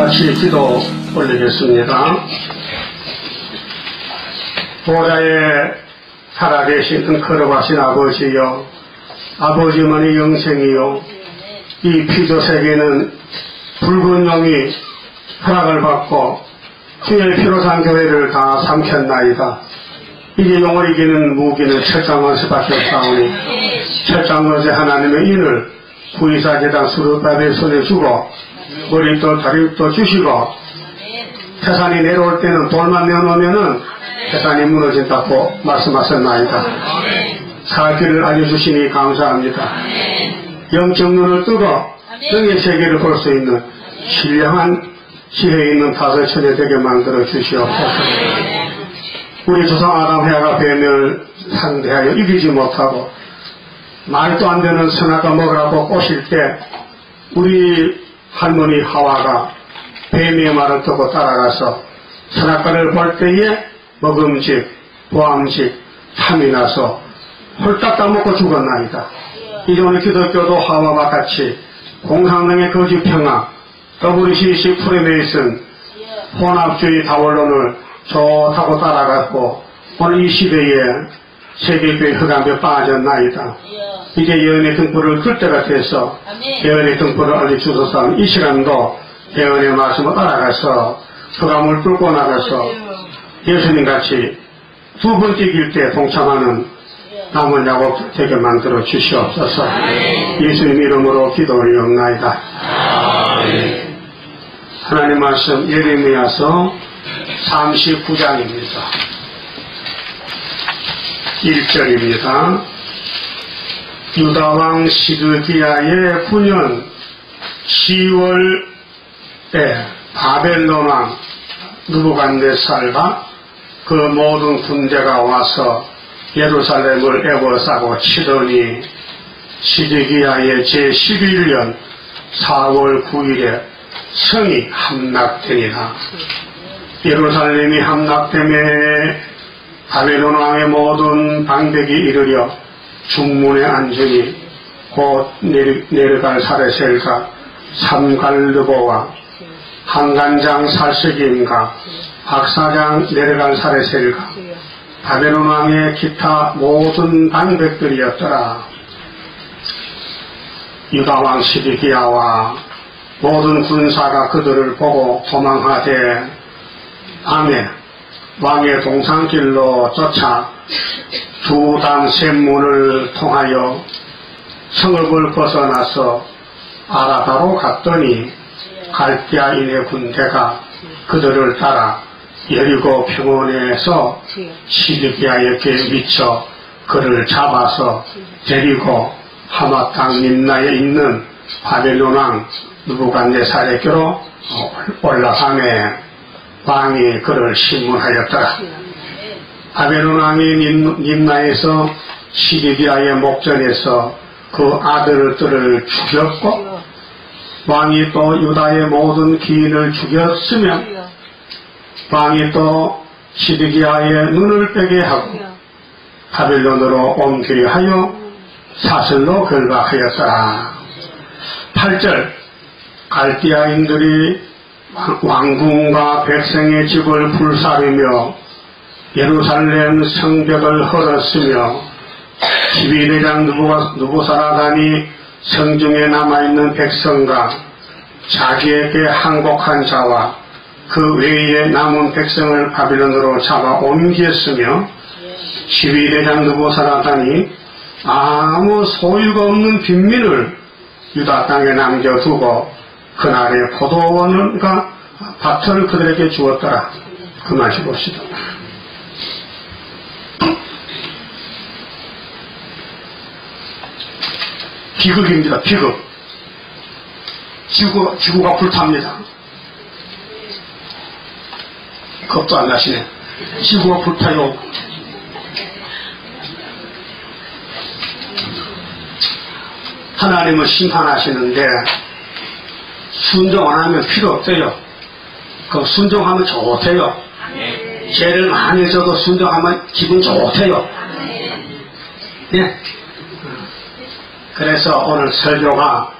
같이 기도 올리겠습니다. 보좌에 살아계신 거룩하신 아버지여, 아버지만의 영생이요, 이 피조세계는 붉은 용이 허락을 받고 주의 피로 산 교회를 다 삼켰나이다. 이제 용을 이기는 무기는 철장원수밖에 없사오니 철장원수 하나님의 인을 구이사제단 수르바벨 손에 주고 머리도 다리도 주시고 태산이 내려올 때는 돌만 내어놓으면은 태산이 무너진다고 말씀하셨나이다. 살 길을 알려주시니 감사합니다. 영적 눈을 뜨고 영의 세계를 볼 수 있는 신령한 지혜에 있는 다섯 천에 되게 만들어 주시옵소서. 우리 조상 아담 해아가 뱀을 상대하여 이기지 못하고 말도 안 되는 선악과 먹으라고 꼬실 때 우리 할머니 하와가 뱀의 말을 듣고 따라가서 선악과를 볼 때에 먹음직, 보암직, 탐이 나서 홀딱 따먹고 죽었나이다. 이제 오늘 기독교도 하와와 같이 공상당의 거짓 평화, WCC 프리메이슨, 혼합주의 다원론을 좋다고 따라갔고 오늘 이 시대에 세계교회 흑암에 빠졌나이다. 이제 예언의 등불을 끌 때가 돼서 예언의 등불을 알려주소서. 이 시간도 예언의 말씀을 따라가서 흑암을 뚫고 나가서 예수님같이 두 번째 길 때 동참하는 남은 야곱 되게 만들어 주시옵소서. 예수님 이름으로 기도하옵나이다. 하나님 말씀 예레미야서 39장입니다. 1절입니다. 유다왕 시드기야의 9년 10월에 바벨론왕 느부갓네살과 그 모든 군대가 와서 예루살렘을 애워싸고 치더니 시드기야의 제11년 4월 9일에 성이 함락되니라. 예루살렘이 함락됨에 바벨론 왕의 모든 방백이 이르려 중문에 앉으니 곧 네르갈 사레셀과 삼갈르보와 한간장 살스김과 박사장 네르갈 사레셀과 바벨론 왕의 기타 모든 방백들이었더라. 유다왕 시드기야와 모든 군사가 그들을 보고 도망하되 밤에 왕의 동산길로 쫓아 두단 샘문을 통하여 성읍을 벗어나서 아라바로 갔더니 갈대아인의 군대가 그들을 따라 여리고 평원에서 시드기야에게 미쳐 그를 잡아서 데리고 하맛 땅 림나에 있는 바벨론 왕 느부갓네살에게로 올라가매 왕이 그를 심문하였더라. 바벨론 왕이 림나에서 시드기야의 목전에서 그 아들들을 죽였고 왕이 또 유다의 모든 기인을 죽였으며 왕이 또 시드기야의 눈을 빼게 하고 바벨론으로 옮기려 하여 사슬로 결박하였더라. 8절 갈대아인들이 왕궁과 백성의 집을 불사르며 예루살렘 성벽을 헐었으며 12대장 느부사라단이 성중에 남아있는 백성과 자기에게 항복한 자와 그 외에 남은 백성을 바빌론으로 잡아 옮겼으며 12대장 느부사라단이 아무 소유가 없는 빈민을 유다 땅에 남겨두고 그날의 포도원과 밭을 그들에게 주었더라. 그 말씀 봅시다. 비극입니다. 비극. 지구가 불탑니다. 겁도 안 나시네. 지구가 불타요. 하나님은 심판하시는데 순종 안 하면 필요 없대요. 그 순종하면 좋대요. 죄를 많이 져도 순종하면 기분 좋대요. 예. 그래서 오늘 설교가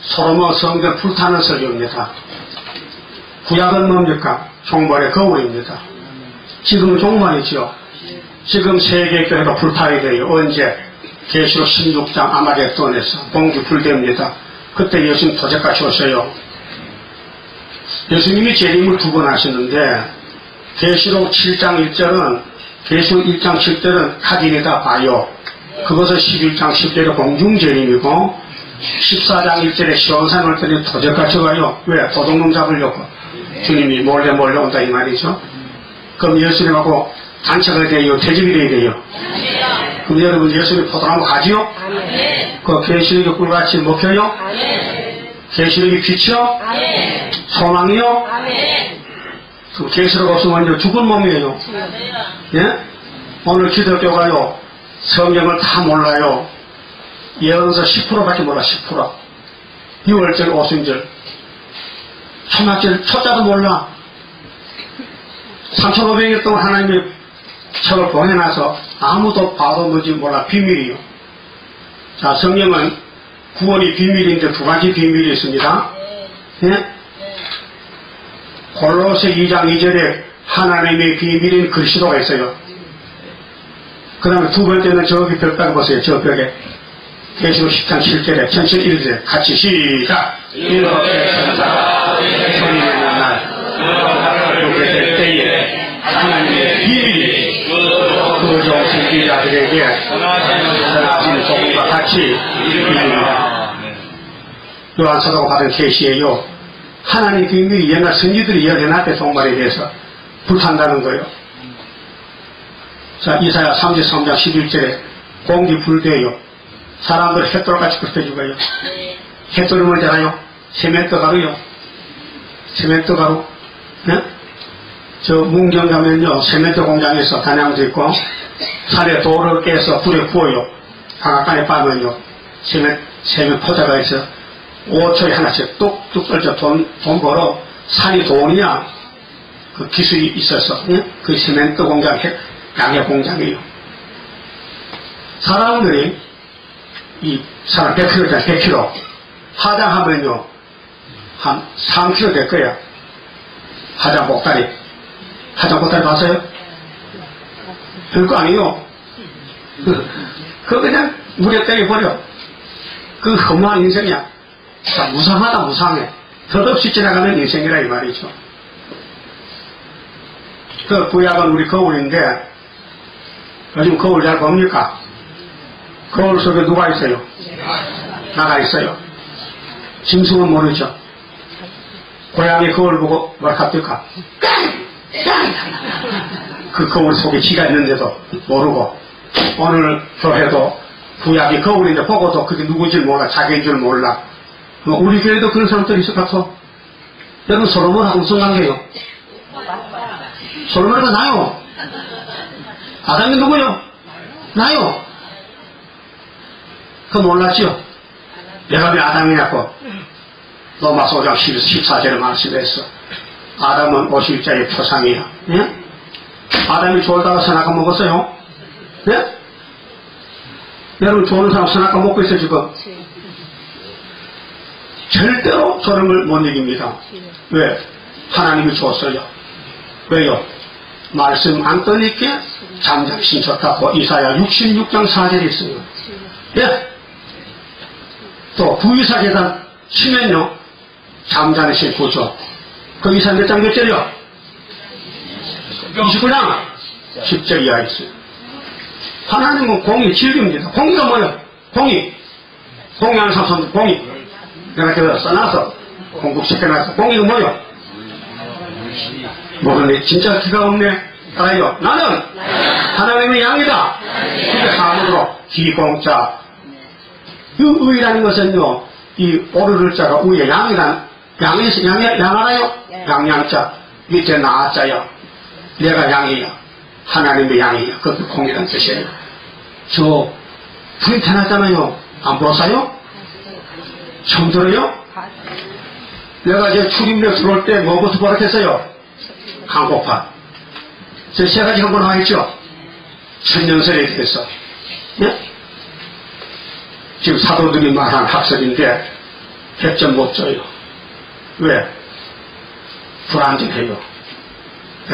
솔로몬 성전 불타는 설교입니다. 구약은 뭡니까? 종말의 거울입니다. 지금은 종말이죠. 지금 세계교회가 불타야 돼요. 언제? 계시록 16장 아마겟돈에서 봉기 불됩니다. 그때 예수님 도적같이 오셔요. 예수님이 재림을 2번 하시는데 계시록 7장 1절은 계시록 1장 7절은 카디니다 봐요. 그것은 11장 10절의 공중재림이고 14장 1절에 시온산 올 때는 도적같이 와요. 왜? 도둑놈 잡으려고. 주님이 몰래 온다 이 말이죠. 그럼 예수님하고 단체가 돼요? 대적이 돼야 돼요? 그럼 여러분 예수님 포도나무 가지요? 그 계시록이 꿀같이 먹혀요? 계시록이 빛이요? 소망이요? 그 계시록 없으면 이제 죽은 몸이에요. 예? 오늘 기독교가요 성경을 다 몰라요. 예언서 10%밖에 몰라. 10%. 6월절 오순절 초막절 초자도 몰라. 3,500년 동안 하나님이 책을 보내놔서 아무도 봐도 뭔지 몰라. 비밀이요. 자, 성경은 구원이 비밀인데 2가지 비밀이 있습니다. 예? 골로새 2장 2절에 하나님의 비밀인 글씨도가 있어요. 그 다음에 2번째는 저기 벽에 보세요. 저 벽에 계시록 10장 7절에 천천히 읽으세요. 같이 시작. 이렇게 천사가 손이 내는 날 그렇게 될 때에 하나님의 비밀이 그 종신기자들에게 전하신 복음과 같이 이루어집니다. 요한 사도가 받은 계시예요. 하나님의 비밀이 옛날 선지들이 이야기해놨대. 종말에 대해서 불탄다는 거예요. 자, 이사야 33장 11절에 공기 불대요. 사람들 햇돌같이 불태 죽어요. 햇돌이 뭔지 알아요? 세멘트 가루요. 세멘트 가루. 네? 저 문경 가면요 세멘트 공장에서 단양도 있고 산에 돌을 깨서 불에 구워요. 방앗간에 빠면요 세멘 포자가 있어 5초에 하나씩 뚝뚝 떨쳐 돈 벌어. 산이 돈이야. 그 기술이 있어서 네? 그 세멘트 공장 양의 공장이에요. 사람들이 이 사람 100kg잖아. 100kg 화장하면요 한 3kg 될 거야. 화장 보따리 봤어요? 별거 아니에요. 그거 그냥 물에 때려버려. 그 험한 인생이야. 자, 무상하다. 무상해. 덧없이 지나가는 인생이라 이 말이죠. 그 구약은 우리 거울인데 요즘 거울 잘 봅니까? 거울 속에 누가 있어요? 나가 있어요. 짐승은 모르죠. 고양이 거울 보고 뭘 합니까? 그 거울 속에 지가 있는데도 모르고 오늘 교회도 구약이 거울인데 보고도 그게 누군지 몰라. 자기인 줄 몰라. 우리 교회도 그런 사람들이 있을 것 같아. 여러분 솔로몬하고 무슨 관계예요? 솔로몬보다 나요. 아담이 누구요? 나요. 그거 몰랐죠? 내가 왜 아담이냐고 로마서 5장 14절에 말씀했어. 아담은 50자의 표상이야. 예? 아담이 졸다가 선악과 먹었어요? 예? 여러분 좋은 사람 선악과 먹고 있어 지금? 절대로 저런 걸 못 이깁니다. 왜? 하나님이 줬어요. 왜요? 말씀 안 떠니께 잠잠신 좋다고 이사야 66장 4절에 있어요. 예? 또 부의사 계단 치면요 잠잠신 구조. 그 이사 몇 장 몇 절이요? 29장 10절 이하 있어요. 하나님은 공의 진리입니다. 공의가 뭐예요? 공의하는 사람 공의. 내가 저거 써놔서 공급시켜놔서 공의가 뭐예요? 모르네. 진짜 기가 없네. 알아요? 나는 하나님의 양이다. 그게 한문으로 기공자. 이 의라는 것은요 이 오르를 자가 위에 양이란 양 알아요? 양양자 밑에 나자야. 내가 양이야. 하나님의 양이야. 그것도 공이라는 뜻이에요. 저 프린트 해놨잖아요. 안 보았어요? 처음 들어요? 내가 이제 출입력 들어올 때 뭐부터 버릇했어요? 한국판. 저 세 가지 한번 하겠죠? 천년설에 대해서. 예? 지금 사도들이 말한 학설인데 100점 못 줘요. 왜? 불안정해요.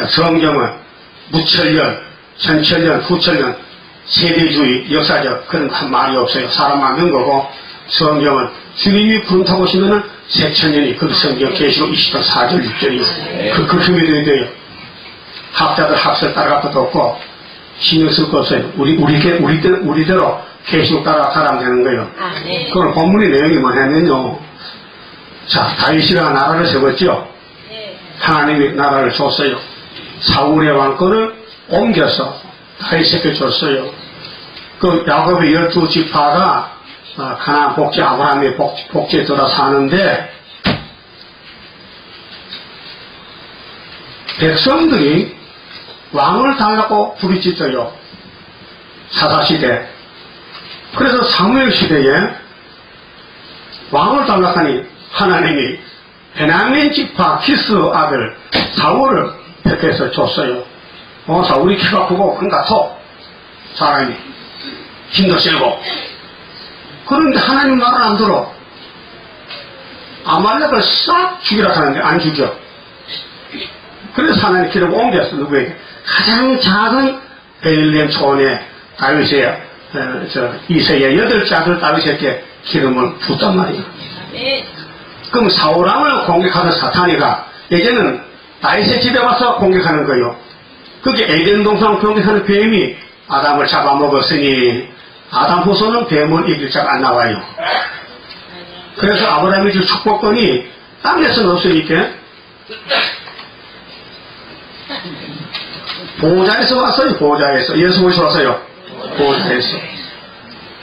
성경은 무천년, 천천년, 후천년, 세대주의, 역사적 그런 한 말이 없어요. 사람 만든 거고, 성경은 주님이 구름 타고 오시면은 세천년이 그 성경 계시록 20편 4절 6절이요. 그렇게 믿어야 돼요. 학자들 학설 따라갈 것도 없고 신경 쓸 거 없어요. 우리대로 계시록 따라가면 되는 거예요. 그건 본문의 내용이 뭐냐면요. 자, 다윗이가 나라를 세웠죠. 하나님이 나라를 줬어요. 사울의 왕권을 옮겨서 다윗에게 줬어요. 그 야곱의 12지파가 가나안 복지 아브라함의 복지에 들어 사는데 백성들이 왕을 달라고 부르짖어요. 사사시대. 그래서 사무엘 시대에 왕을 달라고 하니 하나님이 베냐민 지파 키스 아들 사울을 택해서 줬어요. 사울이 키가 크고 큰 같아. 사람이 힘도 세고. 그런데 하나님 말을 안 들어. 아말렉을 싹 죽이라 하는데 안 죽여. 그래서 하나님 기름 옮겼어. 누구에게? 가장 작은 베들레헴 촌에 다윗의 이세의 8째 아들 다윗에게 기름을 붓단 말이에요. 그럼 사울왕을 공격하던 사탄이가 이제는 다윗의 집에 와서 공격하는 거예요. 그게 에덴 동산을 공격하는 뱀이 아담을 잡아먹었으니 아담 후손은 뱀을 이길 자가 안 나와요. 그래서 아브라함이 줄 축복권이 땅에서는 없으니까 보호자에서 왔어요. 보호자에서. 예수 어디서 왔어요? 보호자에서.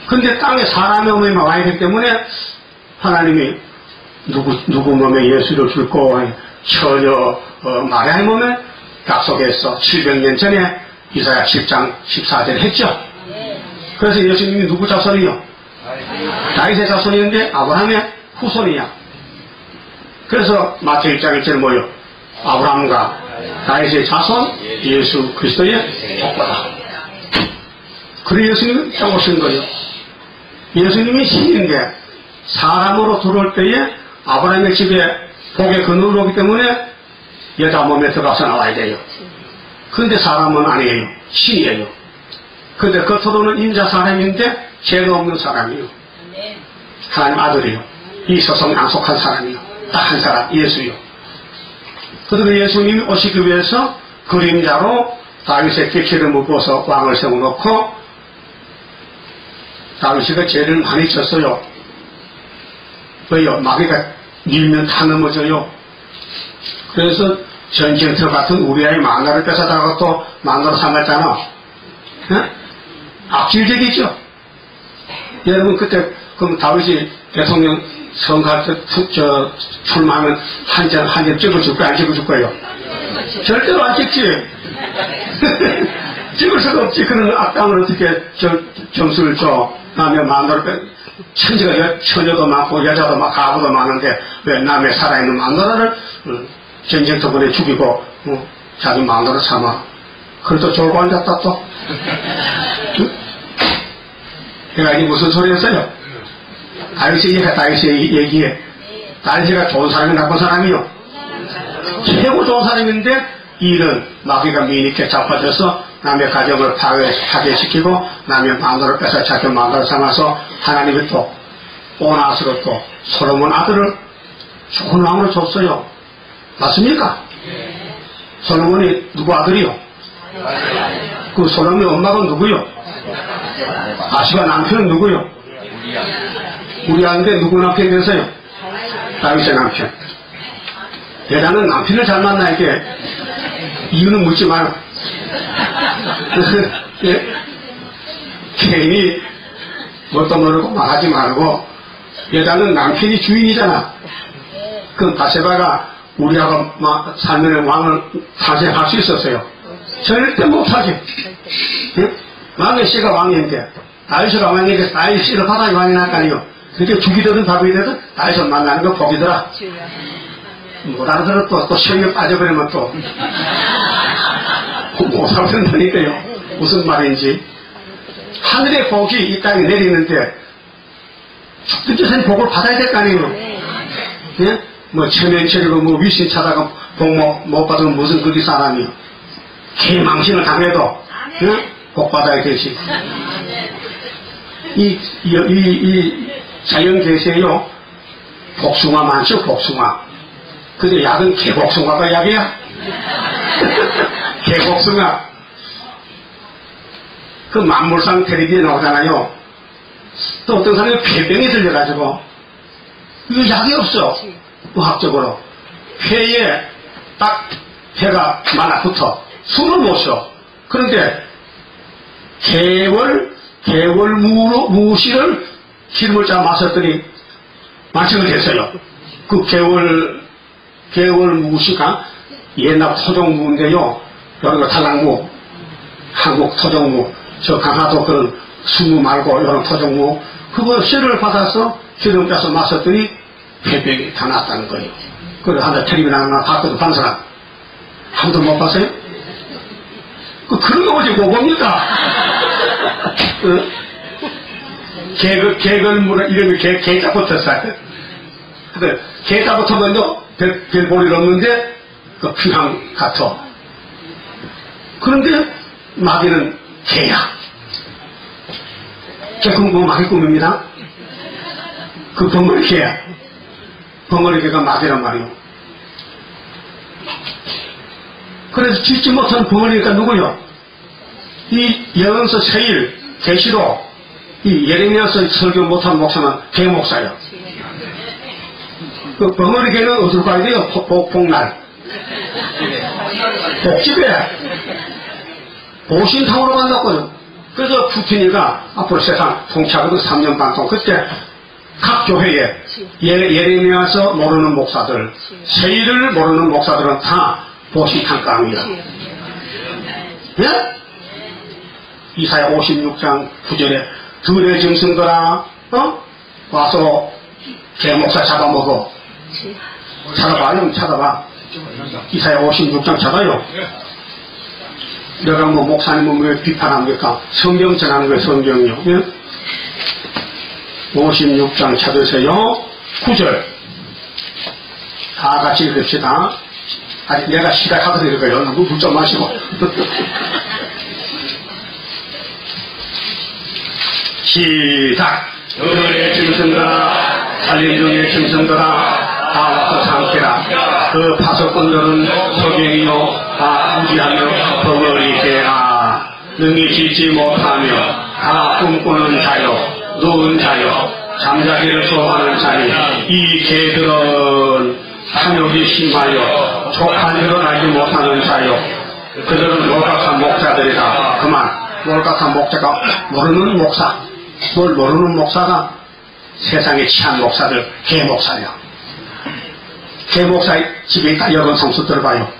근데 땅에 사람의 몸에 와야 되기 때문에 하나님이 누구 몸에 예수를 줄 거 처녀 마리아의 몸에 약속했어. 700년 전에 이사야 7장 14절 했죠. 그래서 예수님이 누구 자손이요? 다윗의 자손이었는데 아브라함의 후손이야. 그래서 마태 1장 1절 뭐요? 아브라함과 다윗의 자손 예수 그리스도의 복보다. 그래 예수님이 딱 오신 거예요. 예수님이 신인데 사람으로 들어올 때에 아브라함의 집에 복의 근원으로 오기 때문에 여자 몸에 들어가서 나와야 돼요. 그런데 사람은 아니에요. 신이에요. 그런데 겉으로는 인자 사람인데 죄가 없는 사람이에요. 하나님 아들이요. 이 서성 양속한 사람이요. 딱 한 사람, 예수요. 그리고 예수님이 오시기 위해서 그림자로 다윗에게 기름을 부어서 왕을 세워놓고 다윗이가 죄를 많이 졌어요. 왜요? 마귀가 밀면 다 넘어져요. 그래서 전쟁터 같은 우리아의 만나를 뺏어다가 또 만나로 삼았잖아. 네? 악질적이죠. 여러분 그때 그럼 다윗이 대통령 선거할 때 출마하면 한 점 찍어줄 거야? 안 찍어줄 거예요? 절대로 안 찍지. 찍을 수가 없지. 그런 악당을 어떻게 점수를 줘. 남의 만나로 처녀도 많고 여자도 많고 가부도 많은데 왜 남의 살아있는 마누라를 전쟁터 보내 죽이고 자기 마누라 삼아. 그래도 졸고 앉았다 또. 내가 이게 무슨 소리였어요? 다윗의 얘기에 다윗이가 좋은 사람이 나쁜 사람이요. 최고 좋은 사람인데 일은 마귀가 미니께 잡아줘서 남의 가정을 파괴시키고 남의 마누라를 뺏어 자기 마누라 삼아서 하나님이 또 오나스로 또 솔로몬 아들을 좋은 왕으로 줬어요. 맞습니까? 솔로몬이 누구 아들이요? 그 솔로몬의 엄마가 누구요? 아시바 남편은 누구요? 우리한테 누구 남편이었어요? 다윗의 남편. 여자는 남편을 잘 만나야 돼. 이유는 묻지 마요. 괜히 뭣도 모르고 말하지 말고 여자는 남편이 주인이잖아. 그럼 바세바가 우리하고 살면 왕을 탄생할 수 있었어요. 절대 못하지. 왕의 씨가 왕인데 다윗이가 왕인데 다윗 씨를 받아야 왕이 날까요. 그렇게 죽이든 밥이든 다윗을 만나는 거 복이더라. 못 알아들어 또 시험에 빠져버리면 또 못 살아든다니까요. 무슨 말인지. 하늘의 복이 이 땅에 내리는데 죽든 자는 복을 받아야 될 거 아니에요. 예? 뭐 체면처리고 뭐 위신 찾아가 복 못 받으면 무슨 그리 사람이요. 개망신을 당해도 응? 복 받아야 되지. 이 자연계세요 복숭아 많죠. 복숭아. 근데 약은 개복숭아가 약이야. 개복숭아. 그 만물상 텔레비에 나오잖아요. 또 어떤 사람이 폐병이 들려가지고 이거 약이 없어. 의학적으로 폐에 딱 폐가 말라붙어 숨을 못 쉬어. 그런데 개월무씨를 기름을 짜 마셨더니 만성이 됐어요. 그 개월무씨가 옛날 토종무인데요. 여기가 탈락무, 한국 토종무, 저 강화도 그런 수무 말고 이런 토종무, 그거 씨를 받아서 기름 짜서 마셨더니 폐병이 다 났다는 거예요. 그걸 한번 텔레비전 하나 봤거든, 반 사람. 한 번도 못 봤어요? 그런 거 보지 뭐 봅니까? 개걸물 이름이 개자 붙었어요. 근데 개자 붙어도 별볼일 없는데 그 피향 같아. 그런데 마귀는 개야. 개꿈 뭐 마귀 꿈입니다. 그 벙어리 개야. 벙어리 개가 마귀란 말이요. 그래서 짓지 못한 벙어리가 누구요? 이 예언서 세일 계시로 이 예레미야서 설교 못한 목사는 개목사예요. 그 벙어리 개는 어디로 가야 돼요? 복날. 복집에 보신탕으로 만났거든. 그래서 푸틴이가 앞으로 세상 통치하거든. 3년 반 동안. 그때 각 교회에 예레미야서 모르는 목사들, 세일을 모르는 목사들은 다 보신탕감이야. 예? 이사야 56장 9절에 들의 짐승들아 와서 개목사 잡아먹어. 찾아봐요. 찾아봐. 이사야 56장 찾아요. 내가 뭐 목사님은 왜 비판합니까? 성경 전하는 거예요. 성경요. 예? 56장 찾으세요. 9절 다 같이 읽읍시다. 아직 내가 시작하거든 읽어요. 물 좀 마시고. 시작. 너의 짐승들아 살림 중의 짐승들아 다 와서 삼키라. 그 파석꾼들은 소경이요 다 무지하며 벙어리 개라. 능히 짓지 못하며 다 꿈꾸는 자요 누운 자요 잠자기를 좋아하는 자니 이 개들은 탐욕이 심하여 족한 일을 알지 못하는 자요 그들은 몰각한 목자들이다. 그만. 몰각한 목자가 모르는 목사. 뭘 모르는 목사가 세상에 취한 목사들 개목사야. 개목사 집에 있다 여건 성수 들어봐요.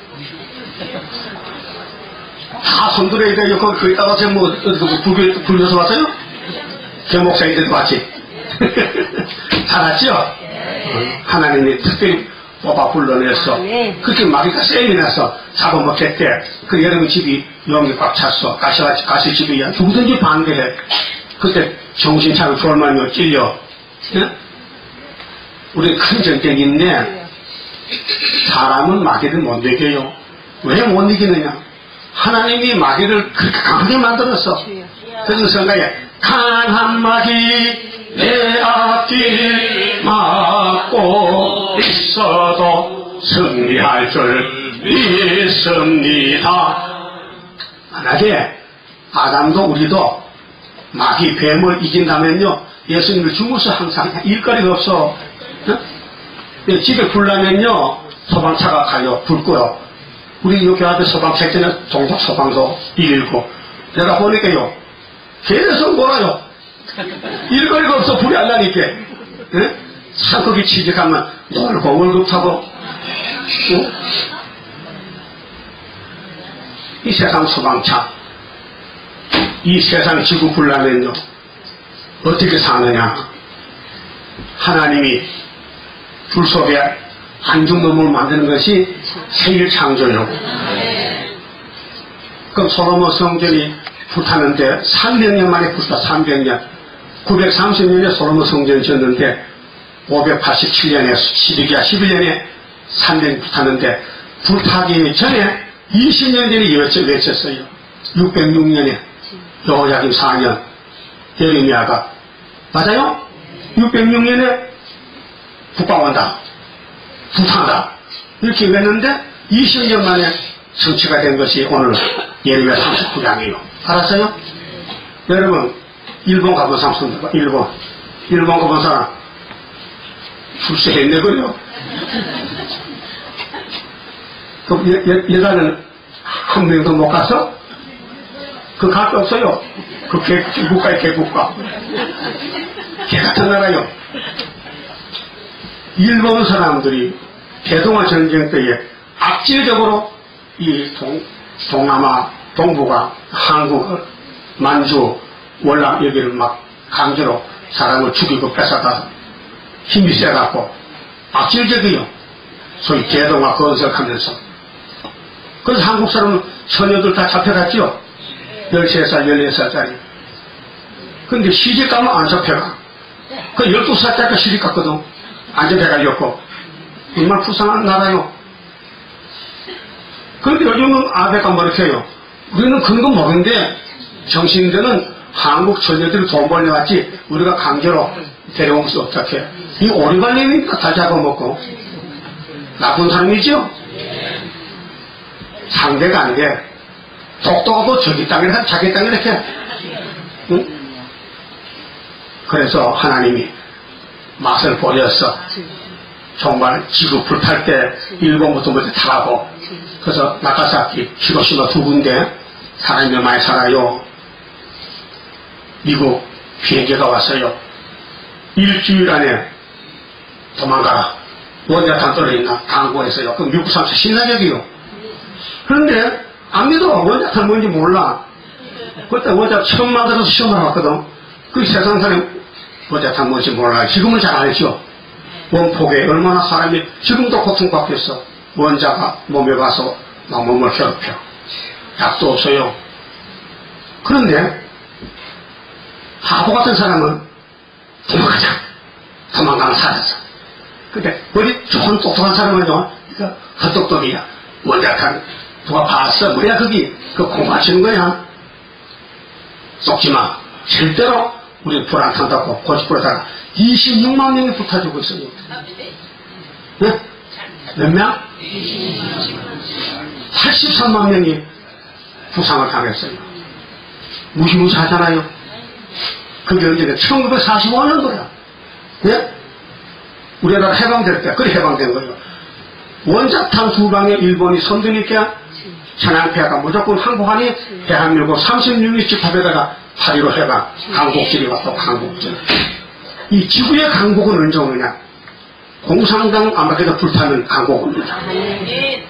다 손들어야 돼요. 거기다가 제가 뭐 불교에서 왔어요? 개목사인데도 왔지. 잘 왔죠? 하나님이 특별히 뽑아 불러냈어. 그렇게 마귀가 쌩이 나서 잡아먹혔대. 그 여러분 집이 용이 꽉 찼어. 가시집이야. 누구든지 반대해. 그때 정신 차리고 졸만요 찔려. 예? 우리 큰 전쟁인데 사람은 마귀를 못 이겨요. 왜 못 이기느냐? 하나님이 마귀를 그렇게 강하게 만들었어. 그래서 성가에 강한 마귀 내 앞길 막고 있어도 승리할 줄 믿습니다. 만약에 아담도 우리도 마귀 뱀을 이긴다면요 예수님을 죽어서 항상 일거리가 없어. 집에 불나면요 소방차가 가요. 불 꺼요. 우리 여기 앞에 소방차 있잖아요. 동작 소방서 119 내가 보니까요 계속 놀아요. 일거리가 없어. 불이 안 나니까. 예? 참 거기 취직하면 놀고 월급 타고. 이 세상 소방차 이 세상 지구 불나면요 어떻게 사느냐? 하나님이 불 속에 안 죽는 놈을 만드는 것이 세일 창조요. 그럼 솔로몬 성전이 불타는데 300년 만에 불타. 300년 930년에 솔로몬 성전이 졌는데 587년에 12기야 11년에 3년이 붙었는데 불타기 전에 20년 전에 외쳤어요. 606년에 여호야김 4년 예레미야가 맞아요? 606년에 북방한다, 불탄다 이렇게 외쳤는데 20년 만에 성취가 된 것이 오늘 예레미야 39장이에요. 알았어요? 여러분 일본 가본 사람 손들어봐. 일본 가본 사람 출세했네 그래요. 그 여자는 한 명도 못 가서 그 갈 데 없어요. 그 개국가에 개국가 개 같은 나라요. 일본 사람들이 대동아 전쟁 때에 악질적으로 이 동남아 동부가 한국 만주 월남 여기를 막 강제로 사람을 죽이고 뺏어가 힘이 세갖고 악질적이요. 소위 대동아 건설하면서. 그래서 한국 사람은 처녀들 다 잡혀갔죠. 13살, 14살짜리. 근데 시집 가면 안 잡혀가. 그 12살짜리가 시집 갔거든. 안 잡혀가려고. 정말 불쌍한 나라요. 그런데 요즘은 아베가 뭐렇게요. 우리는 그런 건 모르는데 정신들은 한국 처녀들이 돈 벌려왔지 우리가 강제로 데려온 것이 어떻게. 이 오리발님이니까 다 잡아먹고. 나쁜 사람이죠? 상대가 안 돼. 똑똑하고 저기 땅에 자기 땅에 이렇게. 응? 그래서 하나님이 맛을 보였어. 정말 지구 불탈 때 일본부터 먼저 타고. 그래서 나가사키, 히로시마 두 군데 사람이 많이 살아요. 미국 비행기가 왔어요. 일주일 안에 도망가라. 원자탄 떨어졌나? 당구했어요. 그럼 미국 사람 신사적이요. 그런데 안 믿어. 원자탄 뭔지 몰라. 그때 원자탄 처음 만들어서 시험을 해봤거든. 그 세상 사람이 원자탄 뭔지 몰라. 지금은 잘 알죠. 원폭에 얼마나 사람이 지금도 고통받겠어. 원자가 몸에 가서 막 몸을 괴롭혀. 약도 없어요. 그런데 바보 같은 사람은 도망가자. 도망가면 살았어. 근데 우리 좋은 똑똑한 사람은요, 헛똑똑이야. 원자탄 누가 봤어? 뭐야 그게? 그 공부하시는 거야. 속지 마. 절대로 우리 불 안 탄다고 고집부려다가 26만 명이 불타주고 있어요. 네? 몇 명? 83만 명이 부상을 당했어요. 무시무시하잖아요. 그게 언제냐? 1945년도야. 예? 우리나라 해방될 때, 그래 해방된 거예요. 원자탄 두 방에 일본이 선두니까 천황폐하가 무조건 항복하니 대한민국 36일 집합에다가 8.15 해방, 강복절이 왔고 강복절. 이 지구의 강복은 언제 오느냐? 공산당 아마게도 불타는 강복입니다. 네?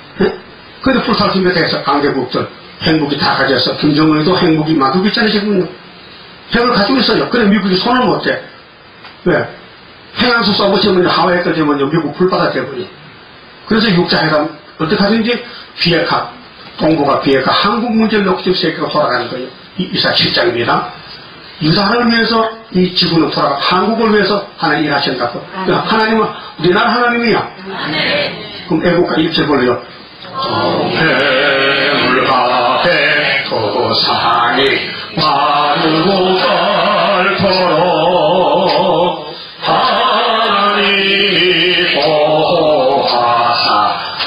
그런데 불탈 준비돼서 강대국들 핵무기 다 가져서 김정은이도 핵무기 만들고 있잖아요. 지금 핵을 가지고 있어요. 그래 미국이 손을 못 대. 왜? 해양수 쏘고치면 하와이 떠지면 미국 불바다 되버려. 그래서 육자회담 어떻게 하든지 비핵화, 동북아 비핵화, 한국 문제를 놓고 지금 세계가 돌아가는 거예요. 이사 7장입니다. 유사를 위해서 이 지구는 돌아가, 한국을 위해서 하나님 일하신다고. 하나님은 우리나라 하나님이야. 그럼 애국가 읽혀볼래요. 해물가에 도산이 마르고 닳도록 하나님이 보호하사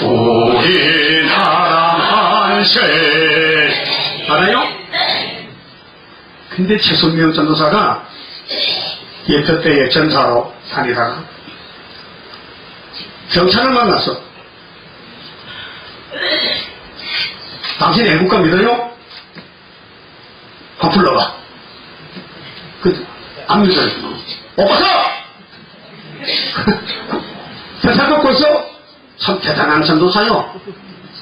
우리나라 만세. 알아요? 근데 최순명 전도사가 예표 때에 전사로 다니다가 경찰을 만났어. 당신 애국가 믿어요? 불러봐. 안 믿어요. 오빠서! 세상 갖고 있어? 참 대단한 전도사요.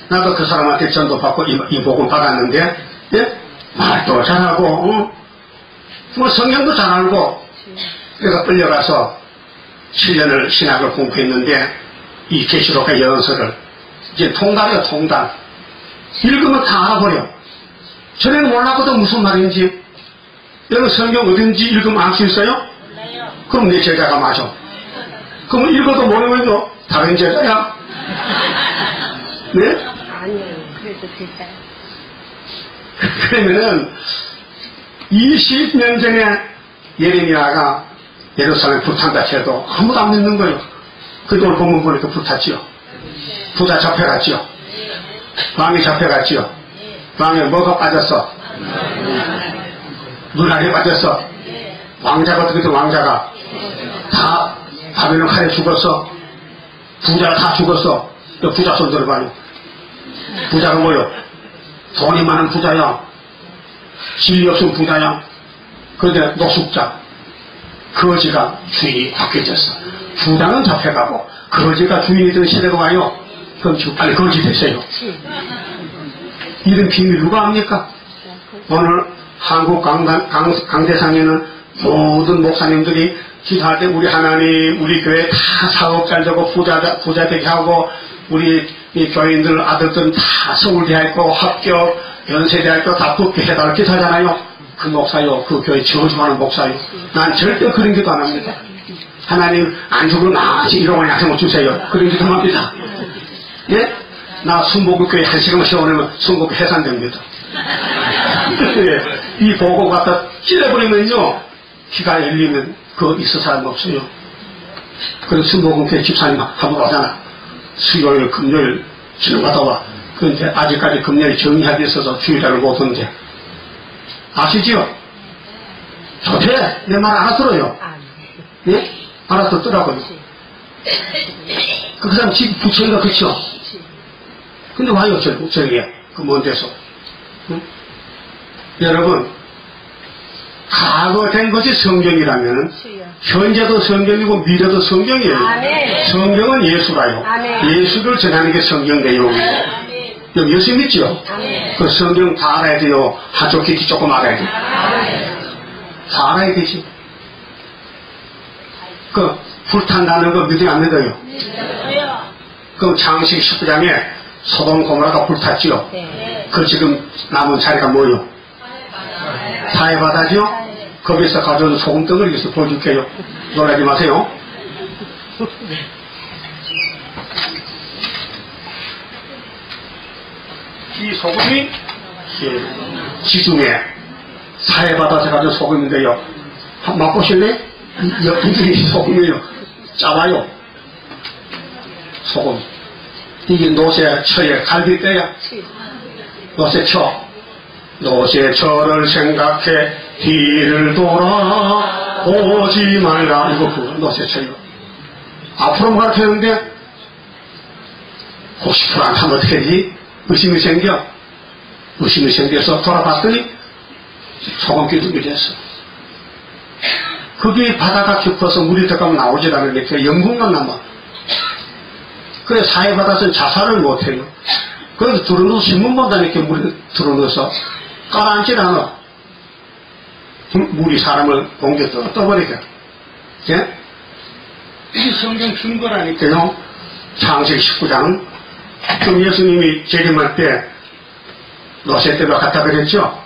나도 그 사람한테 전도받고 이 복음 받았는데, 예? 말도 잘하고, 뭐 성경도 잘 알고, 내가 끌려가서 7년을 신학을 공부했는데, 이 계시록의 연서를, 이제 통달이야, 통달. 읽으면 다 알아버려. 전에는 몰랐거든, 무슨 말인지. 여러분 성경 어딘지 읽으면 알 수 있어요? 몰라요. 그럼 내 제자가 맞아. 그럼 읽어도 모르면요 다른 제자야? 네? 아니요, 그래도 제자요. 그러면은 20년 전에 예레미야가 예루살렘 불탄다 해도 아무도 안 믿는 거예요. 그래도 오늘 본문 보니까 불탔지요. 부자 잡혀갔지요. 왕이 잡혀갔지요. 왕에 뭐가 빠졌어? 눈알이 빠졌어. 왕자가 어떻게 된 왕자가 다 바벨론 칼에 죽었어. 부자가 다 죽었어. 부자 손 들어봐요. 부자가 뭐요? 돈이 많은 부자야. 진리 없은 부자야. 그런데 노숙자 거지가 주인이 바뀌어졌어. 부자는 잡혀가고 거지가 주인이 된 시대가 와요. 그럼 지금 빨리 거지 되세요. 이런 비밀 누가 압니까? 오늘 한국 강대상에는 모든 목사님들이 기도할 때 우리 하나님 우리 교회 다 사업 잘 되고 부자 되게 하고 우리 이 교인들 아들들은 다 서울대학교 합격 연세대학교 다 붙게 해달라고 기도하잖아요. 그 목사요 그 교회 저주하는 목사요. 난 절대 그런 기도 안 합니다. 하나님 안 죽으면 나같이 일용할 약속을 주세요. 그런 기도 합니다. 예? 나 순복음교회 1시간만 세워내면 순복음 해산됩니다. 예. 이 보고 갖다 찔러버리면요 귀가 열리면 그거 있을 사람 없어요. 그래서 순복음교회 집사님 한번 오잖아. 수요일 금요일 지금 갔다 와. 그런데 아직까지 금요일 정리하게 있어서 주일날을 못 온대. 아시지요? 좋대. 내 말 알아들어요. 예? 알아듣더라고요. 그 사람 집 부처인가 그쵸? 근데 와요 저기에 그 먼 데서. 응? 여러분 과거 된 것이 성경이라면 현재도 성경이고 미래도 성경이에요. 성경은 예수라요. 예수를 전하는 게 성경 내용이에요. 여기 예수 믿죠? 그 성경 다 알아야 돼요. 한쪽 깊이 조금 알아야 돼요. 다 알아야 되지. 그 불탄다는 거 믿으면 안 믿어요. 그럼 창세기 19장에 소돔 고모라가 불탔지요. 그 지금 남은 자리가 뭐요? 사해바다죠? 거기서 가져온 소금 덩어리에서 보여줄게요. 놀라지 마세요. 이 소금이 지중해 사해바다에서 가져온 소금인데요. 한번 맛보실래요? 옆분들이 소금이에요. 짜와요. 소금. 이게 노새처의 갈비뼈야. 노새처. 노새처를 생각해 뒤를 돌아보지 말라. 이거 그 노새처요. 앞으로 가르쳤는데 90% 안 하면 어떻게 되지? 의심이 생겨. 의심이 생겨서 돌아봤더니 소금기둥이 됐어. 그게 바다가 깊어서 물이 들어가면 나오질 않으니까 영국만 남아. 그래 사해바다에서는 자살을 못해요. 그래서 들어넣어서 신문 본다니까 물에 들어넣어서 가라앉질 않아. 물이 사람을 공개 떠버리게. 예? 이게 성경 증거라니까요. 창세기 19장은 그럼 예수님이 재림할 때 노새떼가 갖다 그랬죠.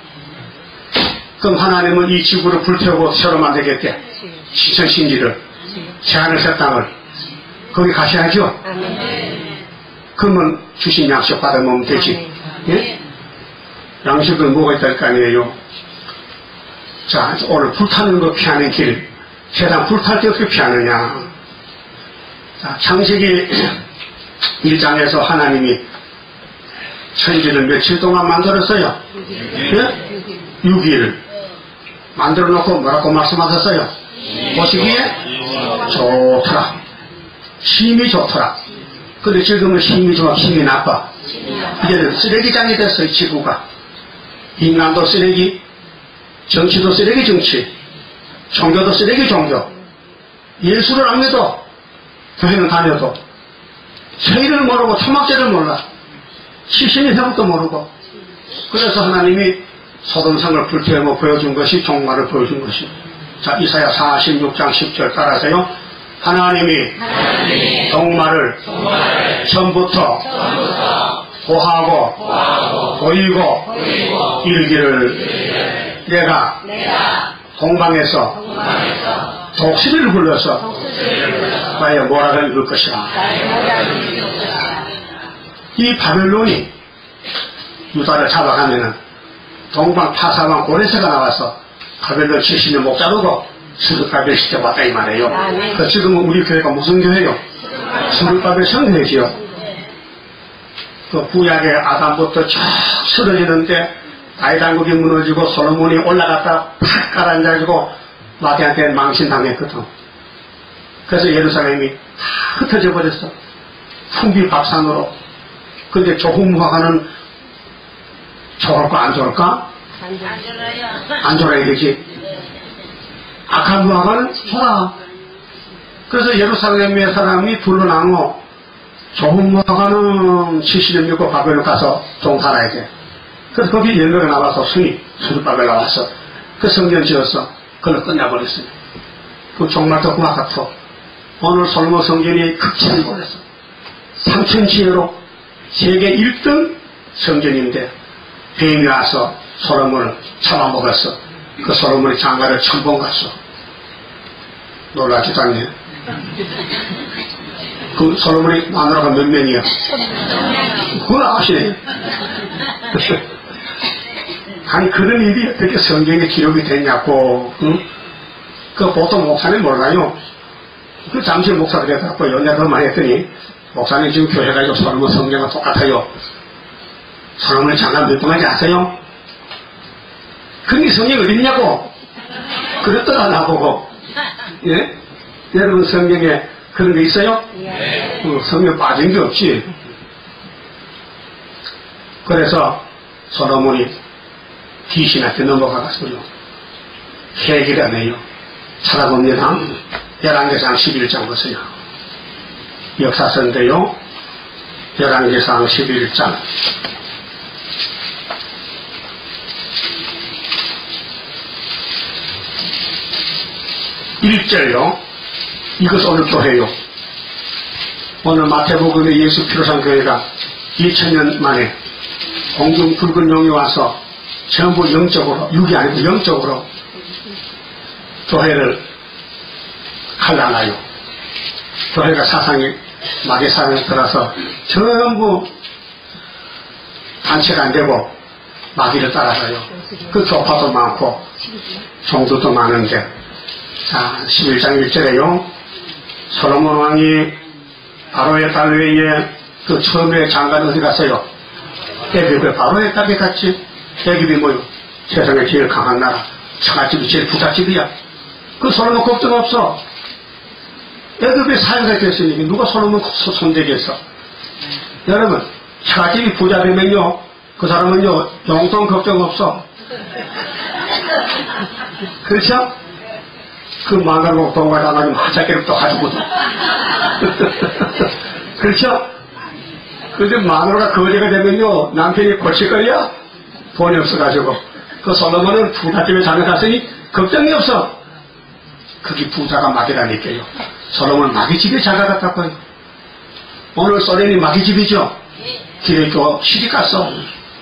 그럼 하나님은 이 지구를 불태우고 새로 만들겠대. 시천신지를 새하늘새 땅을 거기 가셔야죠. 그러면 주신 양식 받아 먹으면 되지. 예? 양식은 뭐가 있다 할 거 아니에요. 자 오늘 불타는 거 피하는 길. 세상 불탈 때 어떻게 피하느냐. 자 창세기 1장에서 하나님이 천지를 며칠 동안 만들었어요. 예? 6일 만들어 놓고 뭐라고 말씀하셨어요? 보시기에 좋더라. 힘이 좋더라. 근데 지금은 힘이 좋아, 힘이 나빠. 이제는 쓰레기장이 됐어요, 지구가. 인간도 쓰레기, 정치도 쓰레기 정치, 종교도 쓰레기 종교. 예수를 안 믿어. 교회는 다녀도. 세일을 모르고 초막제를 몰라. 시신의 회복도 모르고. 그래서 하나님이 소돔성을 불태우고 보여준 것이 종말을 보여준 것이요. 자, 이사야 46장 10절 따라서요. 하나님이 종말을 처음부터 고하고 보이고 이르기를 내가 동방에서 독수리를 불러서 과연 뭐라고 읽을 것이라. 이 바벨론이 유다를 잡아가면은 동방 파사방 고레스가 나와서 바벨론 70년 목자르고 스룹바벨 시켜봤다 이 말이에요. 그 지금은 우리 교회가 무슨 교회요? 스룹바벨 성회지요. 그 구약의 아담부터 쭉 쓰러지는데 다윗왕국이 무너지고 솔로몬이 올라갔다 팍 가라앉아가지고 마귀한테 망신당했거든. 그래서 예루살렘이 다 흩어져 버렸어. 풍비박산으로. 근데 조홍무화과는 좋을까 안 좋을까? 안 좋아야 되지. 악한 무화과는 좋아. 그래서 예루살렘의 사람이 둘러나고 좋은 무화과는 70년 먹고 바벨론 가서 종 살아야 돼. 그래서 거기 연료가 나와서 수르바벨 나와서 그 성전 지어서 그걸 끝내버렸어요. 그 정말 덕마 같아. 오늘 솔로몬 성전이 극찬이 버렸어. 3,000지혜로 세계 1등 성전인데 뱀이 와서 솔로몬을 잡아먹었어. 그 솔로몬이 장가를 천번 갔어. 놀라지도 않네. 그 솔로몬이 마누라가 몇 명이야? 그걸 아시네. 아니 그런 일이 어떻게 성경에 기록이 됐냐고. 응? 그 보통 목사님 몰라요. 그 잠시 목사가 돼갖고 연애 더 많이 했더니 목사님 지금 교회 가지고 솔로몬 성경과 똑같아요. 솔로몬이 장가 몇 번 하지 아세요? 그게 성경이 어딨냐고. 그랬더라 나보고. 예? 여러분 성경에 그런 게 있어요? 성경 빠진 게 없지. 그래서 솔로몬이 귀신한테 넘어가가지고요. 회개를 안 해요. 찾아봅니다. 열왕기상 11장 보세요. 역사서인데요. 열왕기상 11장. 1절요. 이것을 오늘 교회요. 오늘 마태복음의 예수 피로상 교회가 2000년 만에 공중 붉은 용이 와서 전부 영적으로, 육이 아니고 영적으로 교회를 갈라놔요. 교회가 사상이 마귀 사상에 들어서 전부 단체가 안 되고 마귀를 따라가요. 그 교파도 많고 종도도 많은데. 자, 11장 1절에요. 솔로몬 왕이 바로의 딸 외에 그 처음에 장관 어디 갔어요? 애굽에 바로의 딸에 갔지. 애굽이 뭐요? 세상에 제일 강한 나라. 처갓집이 제일 부잣집이야. 그 솔로몬 걱정 없어. 애굽에 사회가 됐으니 누가 솔로몬 손대겠어? 여러분, 처갓집이 부자 되면요, 그 사람은요, 용돈 걱정 없어. 그렇죠? 그 망가고 동가지 안 가지고 하자기를 또 가지고도. 그렇죠? 근데 마누라가 거지가 되면요, 남편이 골칫거리야? 돈이 없어가지고. 그 솔로몬은 부잣집에 자녀 갔으니 걱정이 없어. 그게 부자가 마귀라니까요. 솔로몬은 마귀집에 자라갔다고요. 오늘 소련이 마귀집이죠? 기독교 시집 갔어.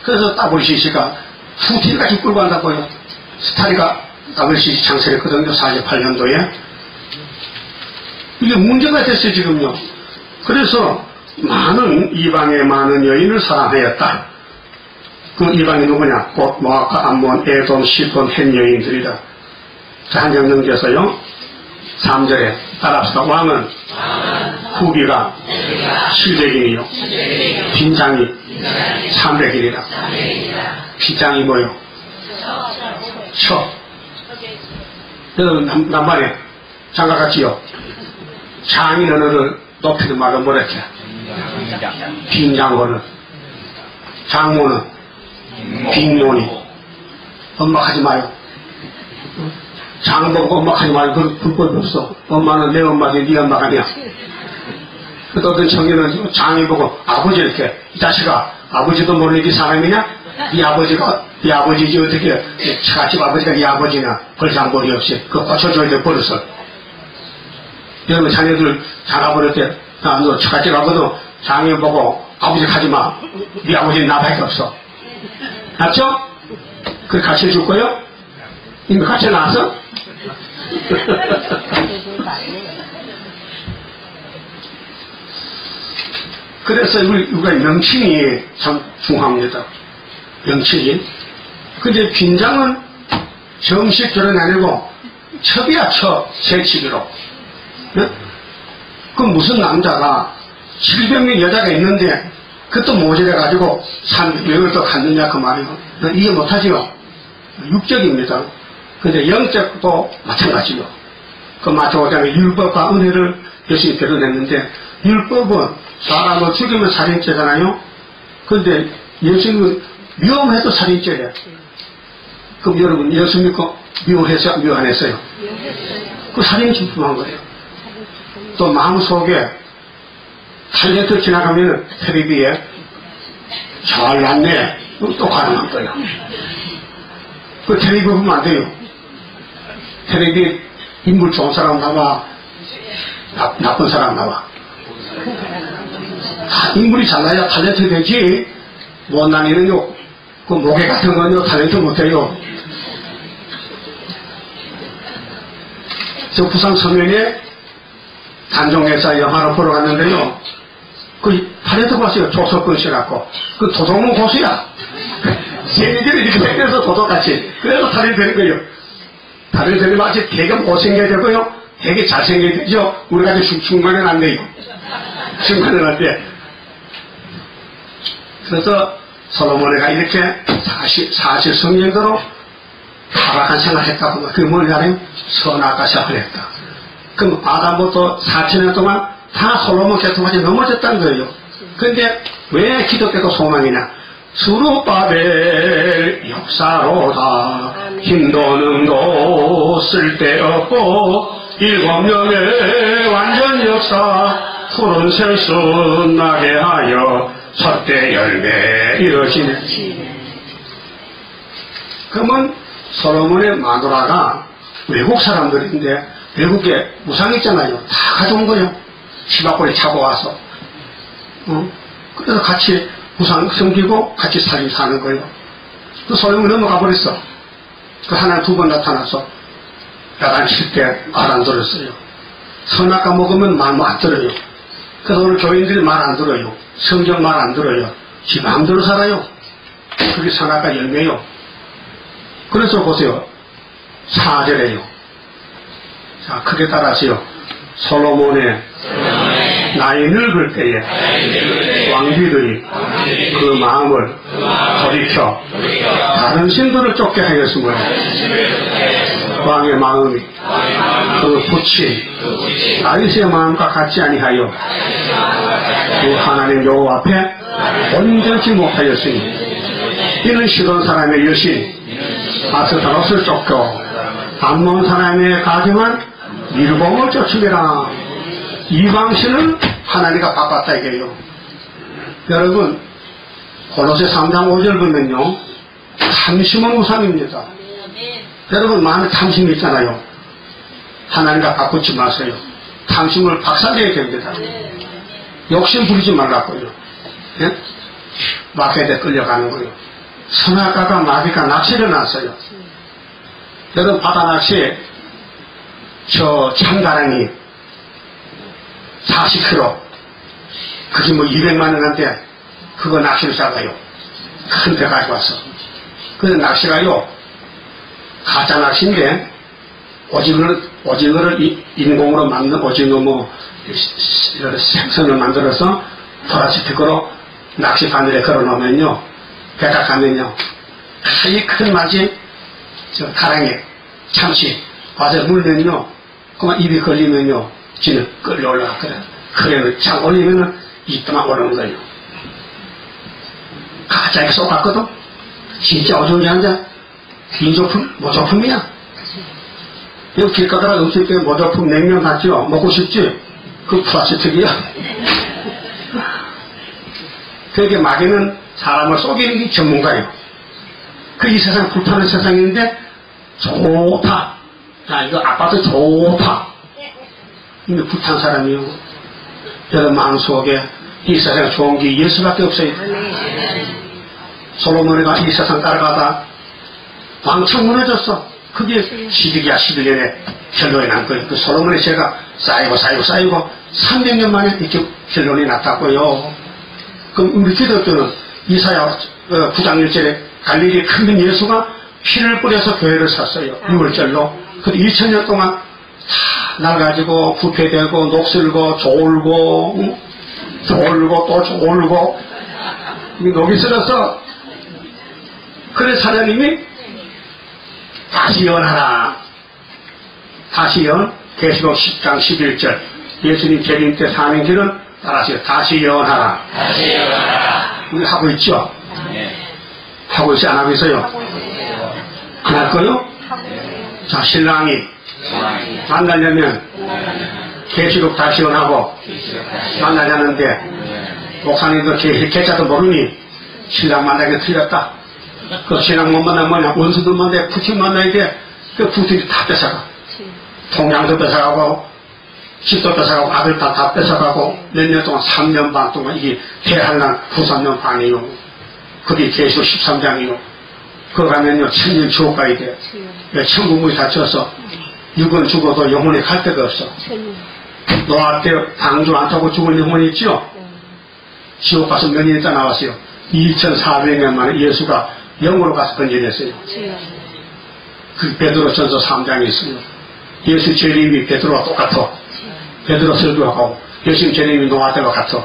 그래서 WCC가 푸틴까지 끌고 간다고요. 스타리가 WCC 창설했거든요. 48년도에. 이게 문제가 됐어요, 지금요. 그래서 많은 이방의 많은 여인을 사랑하였다. 그 이방이 누구냐? 곧 모압과 암몬, 에돔, 시돈, 헷 여인들이다. 자, 한 장 넘겨서요. 3절에 따라합시다. 왕은 후기가 700인이요. 빈장이 300인이다. 빈장이 뭐요? 쳐. 여러분, 남반에 장가 같지요? 장인 언어를 높이는 말로 뭐라 해? 빈장어는. 장모는 빈모니. 엄마하지 마요. 장보고 엄마하지 마요. 그 불법이 없어. 엄마는 내 엄마지 네 엄마가 아니야. 또 어떤 청년은 장이 보고 아버지 이렇게, 이 자식아, 아버지도 모르는 게 사람이냐? 이 아버지가, 이 아버지지 어떻게, 처갓집 아버지가 이 아버지냐? 벌장벌이 없이. 그거 고쳐줘야 돼, 버릇을. 여러분, 자녀들 장가버릴 때, 너 처갓집 아버도 장애 보고 아버지 가지 마. 네 아버지는 나밖에 없어. 맞죠? 그걸 가르쳐 줄 거요? 이미 같이 나왔어? 그래서 우리가 명칭이 참 중요합니다. 명칭이. 근데 빈장은 정식 결혼이 아니고 첩이야, 첩. 제7기로. 네? 그 무슨 남자가 700명 여자가 있는데 그것도 모자라가지고 외국을 또 갔느냐 그 말이에요. 이해 못하지요. 육적입니다. 근데 영적도 마찬가지요. 그 마찬가지로 율법과 은혜를 열심히 결혼했는데 율법은 사람을 죽이면 살인죄잖아요. 근데 예수님은 미워해도 살인죄래요. 그럼 여러분 예수 믿고 미워해서 미워 안 했어요? 그 살인 중품한 거예요. 또 마음속에 탤런트 지나가면 텔레비에 잘났네 또 가능한 거예요. 그 텔레비 보면 안 돼요. 텔레비 인물 좋은 사람 나와 나쁜 사람 나와. 인물이 잘나야 탤런트 되지 못난 이는요 그 모개 같은 건요 탤런트 못해요. 저 부산 서면에 단종회사 영화를 보러 갔는데요. 그 탤런트 봤어요. 조석근 씨라고. 그 도둑은 고수야. 세계들이 이렇게 생겨서 도둑같이. 그래서 탤런트 되는 거예요. 탤런트 되면 아직 되게 못생겨야 되고요. 되게 잘생겨야 되죠. 우리가 이제 중간은 안 돼요. 중간은 안 돼. 그래서 솔로몬이가 이렇게 사실 성령대로 타락한 생활을 했다고. 그게 뭐냐면 선악과 샤프를 했다. 그럼 아담부터 4,000년 동안 다 솔로몬 계통까지 넘어졌다는 거예요. 그런데 왜 기독교가 소망이냐? 수르바벨 역사로다. 힘도 능도 쓸데없고 7명의 완전 역사 푸른 셀수 나게 하여 첫대 열매 이루어지네. 그러면 솔로몬의 마누라가 외국 사람들인데 외국에 우상 있잖아요. 다 가져온 거예요. 시바골에 잡아와서. 그래서 같이 우상 섬기고 같이 살림 사는 거예요. 그 솔로몬이 넘어가 버렸어. 그 하나님 2번 나타나서 야단칠 때 말 안 들었어요. 선악과 먹으면 말 안 들어요. 그래서 오늘 교인들이 말 안 들어요. 성경 말 안 들어요. 지 마음대로 살아요. 그게 선악과 열매요. 그래서 보세요. 4절에요. 자, 크게 따라하세요. 솔로몬의 나이 늙을 때에 왕비들이 그 마음을 돌이켜 다른 신들을 쫓게 하였으므로 왕의 마음이 그 붙인 다윗의 마음과 같지 아니하여 그 하나님 여호와 앞에 온전치 못하였으니 이는 시돈 사람의 여신 아스타롯을 쫓고 암몬 사람의 가정한 밀봉을 쫓으리라. 이방신은 하나님과 바빴다 이게요. 여러분 골로새 3장 5절 보면요 탐심은 우상입니다. 여러분 마음에 탐심이 있잖아요. 하나님과 바꾸지 마세요. 탐심을 박살내야 됩니다. 욕심 부리지 말라고요. 예? 마켓에 끌려가는 거예요. 선악과가 마귀가 낚시를 놨어요. 여러분 바다 낚시에 저 참가랑이 40kg 그게 뭐 200만 원인데 그거 낚시를 잡아요. 큰 데 가져와서. 그래서 낚시가요 가짜 낚시인데 오징어를 인공으로 만든 오징어 뭐 생선을 만들어서 플라스틱으로 낚시 바늘에 걸어놓으면요 배가 가면요 이 큰 마치 저 가랑이 참치 와서 물면요 그만 입이 걸리면요 지는 끌려 올라가 그래. 그래는 장 올리면은 입만 오르는 거예요. 가짜게 쏙갔거든. 진짜 오징어지 한자 인조품 모조품이야. 여기 길 가다가 없을 때 모조품 냉면 봤죠? 먹고 싶지? 그 플라스틱이야. 그렇게 마귀는 사람을 속이는 게 전문가예요. 그 이 세상 불타는 세상인데 좋다. 야 이거 아파트 좋다. 이게 불탄 사람이요. 여러분 마음속에 이 세상 좋은 게 예수밖에 없어요. 솔로몬이가 이 세상 따라가다 왕창 무너졌어. 그게 11년에 결론이 난 거예요. 그 솔로몬의 죄가 쌓이고 300년 만에 이렇게 결론이 났다고요. 그럼 우리 기독교는 이사야 9장 1절에 갈릴리 큰 예수가 피를 뿌려서 교회를 샀어요. 6월절로. 그 2000년 동안 다 날 가지고 부패되고 녹슬고 졸고 또 졸고 녹이 슬어서 그래서 하나님이 다시 예언하라. 다시 예언 계시록 10장 11절 예수님 재림 때 사는 길은 따라서 다시 예언하라. 다시 예언하라. 우리 하고 있죠? 네. 하고 있어요? 안 하고 있어요? 안 할 거요? 자, 신랑이 만나려면 계시록 다시 예언하고 만나자는데 목사님도 계좌도 모르니 신랑 만나기 틀렸다. 그 신랑 못 만나면 뭐냐? 원수들 만나야 부친 만나야 돼. 그 부친이 다 뺏어가. 통장도 뺏어가고 집도 뺏어가고 아들 다 뺏어가고 몇 년 동안 3년 반 동안 이게 대한난 후삼년 반이요. 그게 계시록 13장이요. 그거 가면요 1000년 지옥 가야 돼. 천국문이 닫혀서 육은 죽어도 영혼이 갈 데가 없어. 노아 때 방주 안 타고 죽은 영혼이 있죠? 지옥 가서 몇 년 있다 나왔어요. 2400년 만에 예수가 영으로 가서 건져냈어요. 그 베드로 전서 3장에 있어요. 예수 재림이 베드로와 똑같아. 베드로 설교하고 예수님 재림이 노아 때와 같아.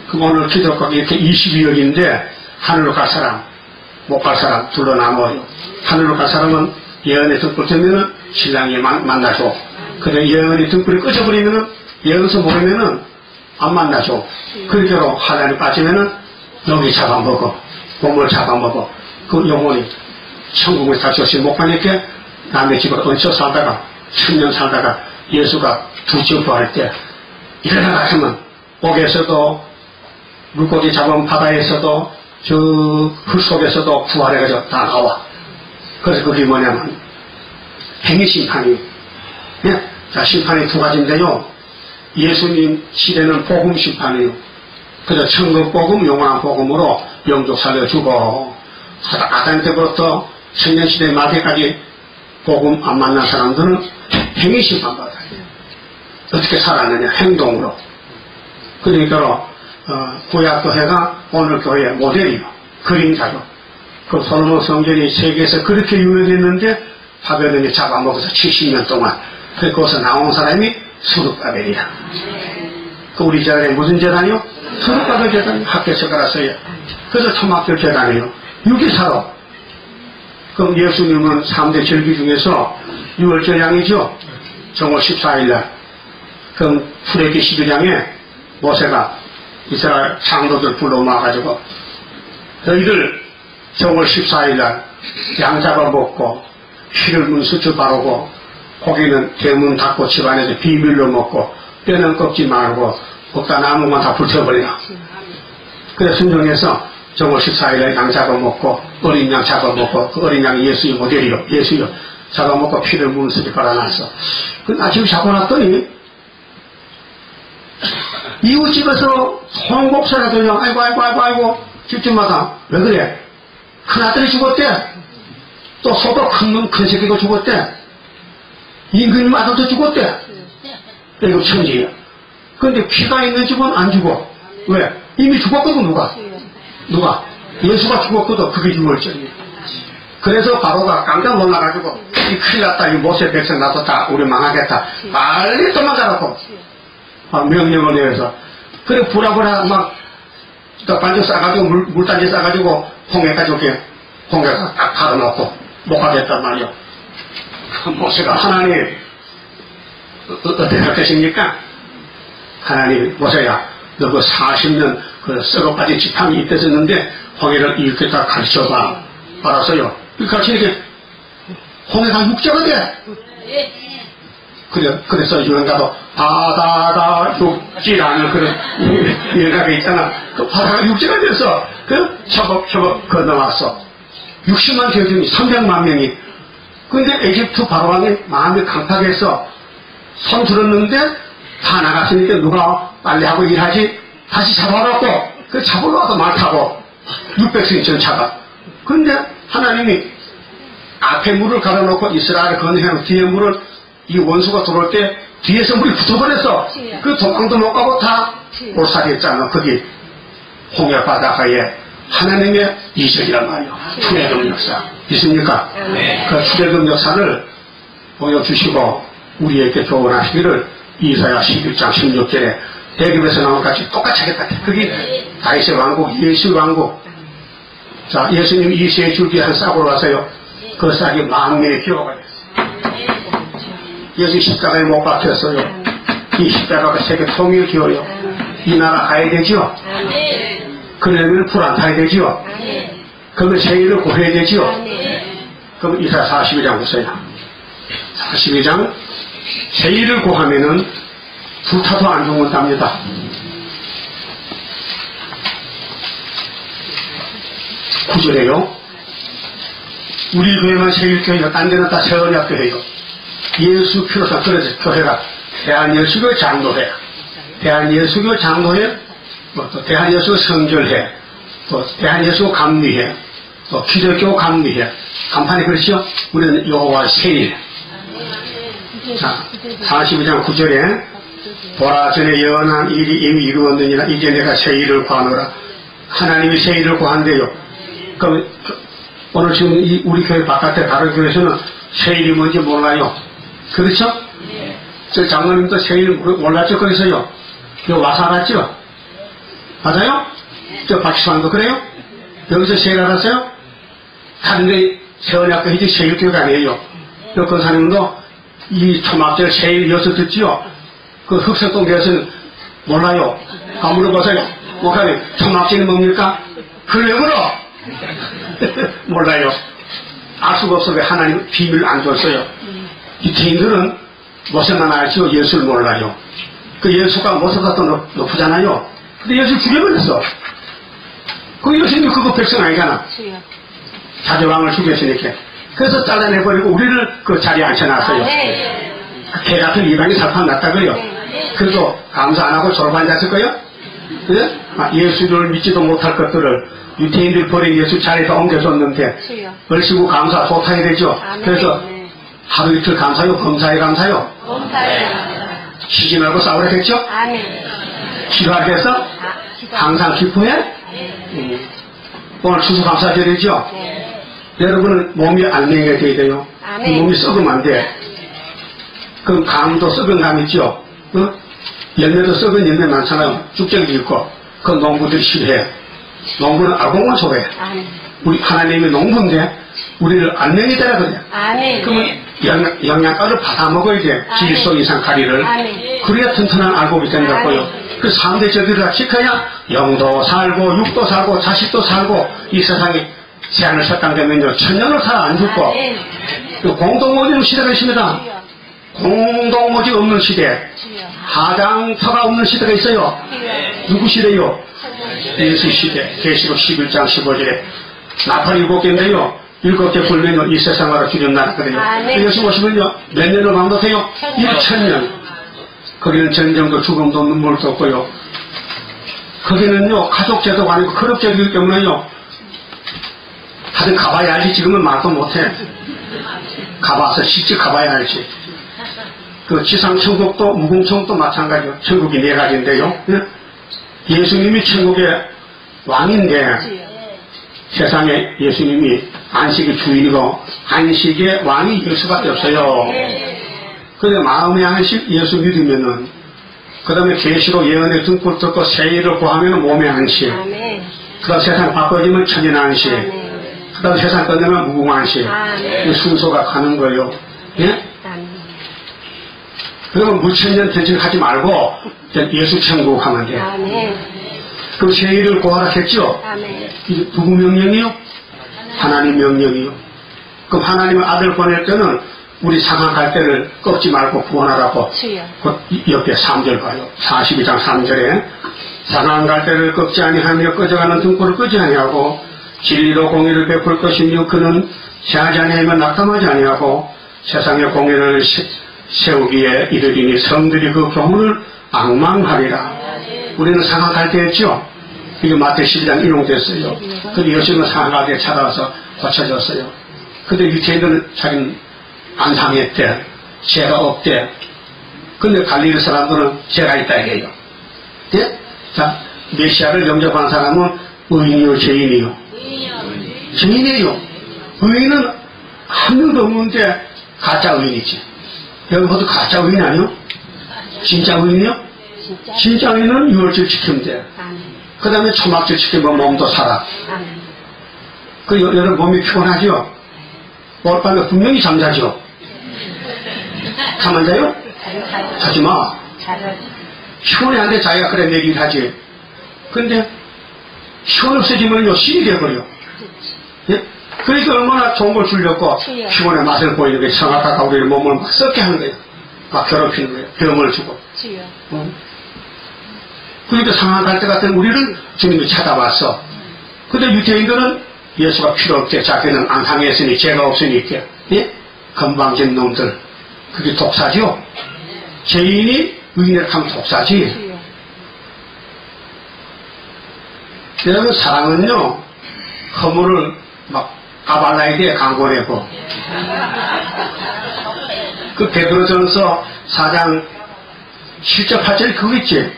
그럼 오늘 기독교가 이렇게 22억인데 하늘로 갈 사람, 못 갈 사람 둘로 나눠요. 하늘로 갈 사람은 예언의 등불 되면은 신랑이 만나죠. 근데 예언의 등불이 꺼져버리면은 예언서 모르면은 안 만나죠. 그렇게로 하나님 빠지면은 여기 잡아먹어. 몸을 잡아먹어. 그 영혼이 천국에 다시 오신 못 가니까 남의 집을 얹혀 살다가 1000년 살다가 예수가 두째 부활할 때 일어나라 하면 옥에서도 물고기 잡은 바다에서도 저 흙 속에서도 부활해가지고 다 나와. 그래서 그게 뭐냐면 행위심판이. 예? 자, 심판이 두 가지인데요. 예수님 시대는 복음심판이에요. 그래서 천국복음, 영원한 복음으로 영족 살려주고 아담 때부터 천년시대 말기까지 복음 안 만난 사람들은 행위심판 받아요. 어떻게 살았느냐? 행동으로. 그러니까 구약 교회가 오늘 교회의 모델이요. 그림자죠. 그 솔로몬 성전이 세계에서 그렇게 유명했는데 바벨론이 잡아먹어서 70년 동안 거기서 나온 사람이 수르바벨이야. 그 우리 재단에 무슨 재단이요? 수르바벨 재단 학교에서 갈았어요. 그래서 초막교 재단이에요. 6.24로. 그럼 예수님은 3대 절기 중에서 6월절 양이죠. 정월 14일날. 그럼 출애굽기 11장에 모세가 이스라엘 장로들 불러 모아가지고 너희들 정월 14일날 양 잡아먹고 피를 문수쳐 바르고 고기는 대문 닫고 집안에서 비밀로 먹고 뼈는 꺾지 말고 거기다 나무만 다 불태워버리라. 그래서 순종해서 정월 14일날 양 잡아먹고 어린 양 잡아먹고 그 어린 양이 예수의 모델이요. 예수요. 잡아먹고 피를 문수쳐 발라놨어. 그 아침 잡아놨더니 이웃집에서 송곡소리가 들려. 아이고 집집마다 왜 그래? 큰아들이 죽었대. 또 소도 큰 새끼도 죽었대. 임금님 아들도 죽었대. 이거 천지야. 근데 피가 있는 집은 안 죽어. 왜? 이미 죽었거든. 누가? 예수가 죽었거든. 그게 6월절이야. 그래서 바로가 깜짝 놀라가지고 이 큰일 났다. 이 모세 백성 놔뒀다. 우리 망하겠다. 빨리 도망가라고 명령을 내려서. 그래 부라부라 막 반죽 싸가지고 물단지 싸가지고 홍해가지고 홍해가 딱 가둬놓고 못 가겠단 말이요. 모세가 하나님 어떻게 할 것입니까? 하나님이 모세야 너 그 40년 그 썩어 빠진 지팡이 있댔었는데 홍해를 이렇게 다 가르쳐봐. 알았어요. 가르치니까 홍해가 육자가 돼. 그래서 유행가도 바다가 육지라는 그런 유행가가 있잖아. 그 바다가 육지가 돼서 그 처벅처벅 건너왔어. 60만 대중이 300만 명이. 근데 에집트 바로왕이 마음이 강팍해서 손 들었는데 다 나갔으니까 누가 빨리 하고 일하지. 다시 잡아놓고 그 잡으러 와서 말 타고 600승 전차가. 근데 하나님이 앞에 물을 갈아놓고 이스라엘 건너면 뒤에 물을 이 원수가 들어올 때 뒤에서 물이 붙어버렸어. 그 도망도 못 가고 다 올살했잖아. 거기 홍해 바다가에 하나님의 이적이란 말이요. 출애굽 역사. 있습니까? 그 출애굽 역사를 보여주시고 우리에게 교훈하시기를 이사야 11장 16절에 대금에서 나온 같이 똑같이 하겠다. 그게 다윗의 왕국, 예수의 왕국. 자, 예수님 이 세 줄기 한 싹으로 와서요. 그 싹이 만민의 기호가 됐어요. 예수 십자가에 못 박혔어요. 이 십자가가 세계 통일 기호요. 이 나라 가야 되지요. 그러면 불안 타야 되지요. 그러면 세일을 구해야 되지요. 그럼 이사야 42장 보세요. 42장 세일을 구하면은 불타도 안 죽는답니다. 구절에요. 우리 교회만 세일교회가 딴 데는 다 세언약교회요. 예수 피로서 그래서 교회가 대한예수교 장로회, 대한예수교 장로회, 또 대한예수교 성결회, 또 대한예수교 감리회, 또 기독교 감리회. 간판이 그렇죠? 우리는 여호와 세일. 자, 42장 9절에 보라 전에 예언한 일이 이미 이루었느니라 이제 내가 세일을 구하노라. 하나님이 세일을 구한대요. 그럼 오늘 지금 우리 교회 바깥에 다른 교회에서는 세일이 뭔지 몰라요. 그렇죠? 저 장로님도 세일 몰랐죠? 거기서요. 여기 와서 알았죠? 맞아요? 저 박시환도 그래요? 여기서 세일 알았어요? 다른데 세원학교 이제 세일교회가 아니에요. 그 권사님도 이 초막절 세일 이어서 듣지요? 그 흑석동교에서는 몰라요. 안 물어보세요. 목사님, 초막절이 뭡니까? 그걸 왜 물어? 몰라요. 알 수가 없어. 왜 하나님 비밀을 안 줬어요? 유태인들은 모세만 알지요. 예수를 몰라요. 그 예수가 모세보다 더 높으잖아요. 근데 예수를 죽여버렸어. 그 예수님이 그거 백성 아니잖아. 자조왕을 죽였으니까. 그래서 잘라내버리고 우리를 그 자리에 앉혀놨어요. 개 같은 이방이 살판 났다고요. 그래도 감사 안 하고 졸업앉았을 거요? 네? 예수를 믿지도 못할 것들을 유태인들이 버린 예수 자리에서 옮겨줬는데 얼씨구 감사 소탕이 되죠. 그래서 하루 이틀 감사요? 범사에 감사요? 쉬지 말고 싸우라 했죠? 기도하겠어? 항상 기뻐해? 오늘 추수감사절이죠? 여러분은 몸이 안녕해야 돼요. 몸이 썩으면 안 돼. 그럼 감도 썩은 감 있죠? 어? 열매도 썩은 열매 많잖아요. 쭉정이 있고. 그 농부들이 싫어해. 농부는 알고만 소해. 우리 하나님이 농부인데 우리를 안녕히 되라 그래. 그러면 영양가를 받아 먹어야 돼. 질소 이상 가리를. 그래야 튼튼한 알곡이 된다고요. 그 3대 저기를 지켜야 영도 살고 육도 살고 자식도 살고 이 세상에 세안을 석강되면요 천년을 살아 안 죽고 공동모지 시대가 있습니다. 공동모지 없는 시대, 하장터가 없는 시대가 있어요. 누구 시대요? 예수 시대. 계시록 11장 15절에 나팔 7개인데요 7개 불면요 이 세상으로 주님 나라거든요. 예수 보시면요 몇 년을 왕도돼요? 1000년. 거기는 전쟁도 죽음도 눈물도 없고요. 거기는요 가족 제도가 아니고 클럽 제도이기 때문에요 다들 가봐야 알지. 지금은 말도 못해. 가봐서 실제 가봐야 알지. 그 지상천국도 무궁천국도 마찬가지요. 천국이 4가지인데요. 예수님이 천국의 왕인데 세상에 예수님이 안식의 주인이고 안식의 왕이 예수밖에 없어요. 그런데 마음의 안식 예수 믿으면은 그 다음에 계시로 예언의 등불 듣고 세일을 구하면 몸의 안식. 그 다음 세상 바꿔지면 천연 안식. 그 다음 세상 끝내면 무궁안식. 순서가 가는 거예요. 예? 그러면 무천년 대책하지 말고 예수 천국 하면 돼. 그럼 세일을 구하라 했죠? 이게 누구 명령이요? 하나님 명령이요. 그럼 하나님의 아들 보낼 때는 우리 상한 갈 때를 꺾지 말고 구원하라고. 그 옆에 3절 봐요. 42장 3절에 상한 갈 때를 꺾지 아니하며 꺼져가는 등불을 끄지 아니하고 진리로 공의를 베풀 것이며 그는 세하지 아니하면 낙담하지 아니하고 세상의 공의를 세우기에 이르리니 성들이 그 교훈을 앙망하리라. 우리는 상한 갈 때였죠. 이게 마태 12장 인용됐어요. 그런데 예수님은 상한 갈 때에 찾아와서 고쳐졌어요. 근데 유태인들은 자기는 안 상했대. 죄가 없대. 근데 갈릴리 사람들은 죄가 있다 이게요. 예? 자, 메시아를 영접한 사람은 의인이요, 죄인이요? 죄인이에요. 의인은 한 명도 없는데 가짜 의인이지. 여기 모두 가짜 의인 아니요? 진짜 의인이요? 진짜 의인은 유월절 지키면 돼. 그 다음에 초막절 지키면 몸도 살아. 그 여러분 몸이 피곤하죠? 오늘밤에 분명히 잠자죠? 가만 자요? 자지 마. 피곤해 한데 자기가 그래 내리긴 하지. 근데 피곤 없어지면요 신이 돼버려. 예? 그러니까 얼마나 좋은 걸 주려고 피곤의 맛을 보이는 게 성악하가 우리의 몸을 막 썩게 하는 거예요. 막 괴롭히는 거예요. 병을 주고. 그러니까 상황할 때 같은 우리를 주님이 찾아왔어. 근데 유태인들은 예수가 필요 없게 자기는 안 상했으니 죄가 없으니까. 예? 건방진 놈들. 그게 독사지요. 죄인이 의인을 하면 독사지. 여러분 사랑은요 허물을 막 까발라야 강권해고 그 베드로전서 4장 7절 8절이 그거 있지.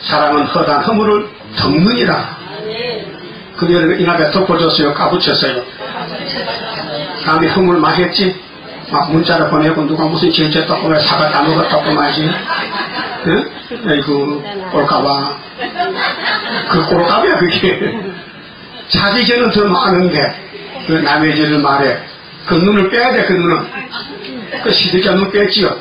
사랑은 허단 허물을 덮느니라. 그 여러분 이날에 덮어줬어요? 까붙였어요? 다음에 허물 막 했지? 막 문자를 보내고 누가 무슨 죄 떴고 왜 사과 따먹었다고 말이지. 응? 아이고 꼴까봐. 그 꼴까봐야 그게. 자기 죄는 더 많은데 그 남의 죄를 말해. 그 눈을 빼야 돼. 그 눈은. 그 시들자 눈 뺐지요.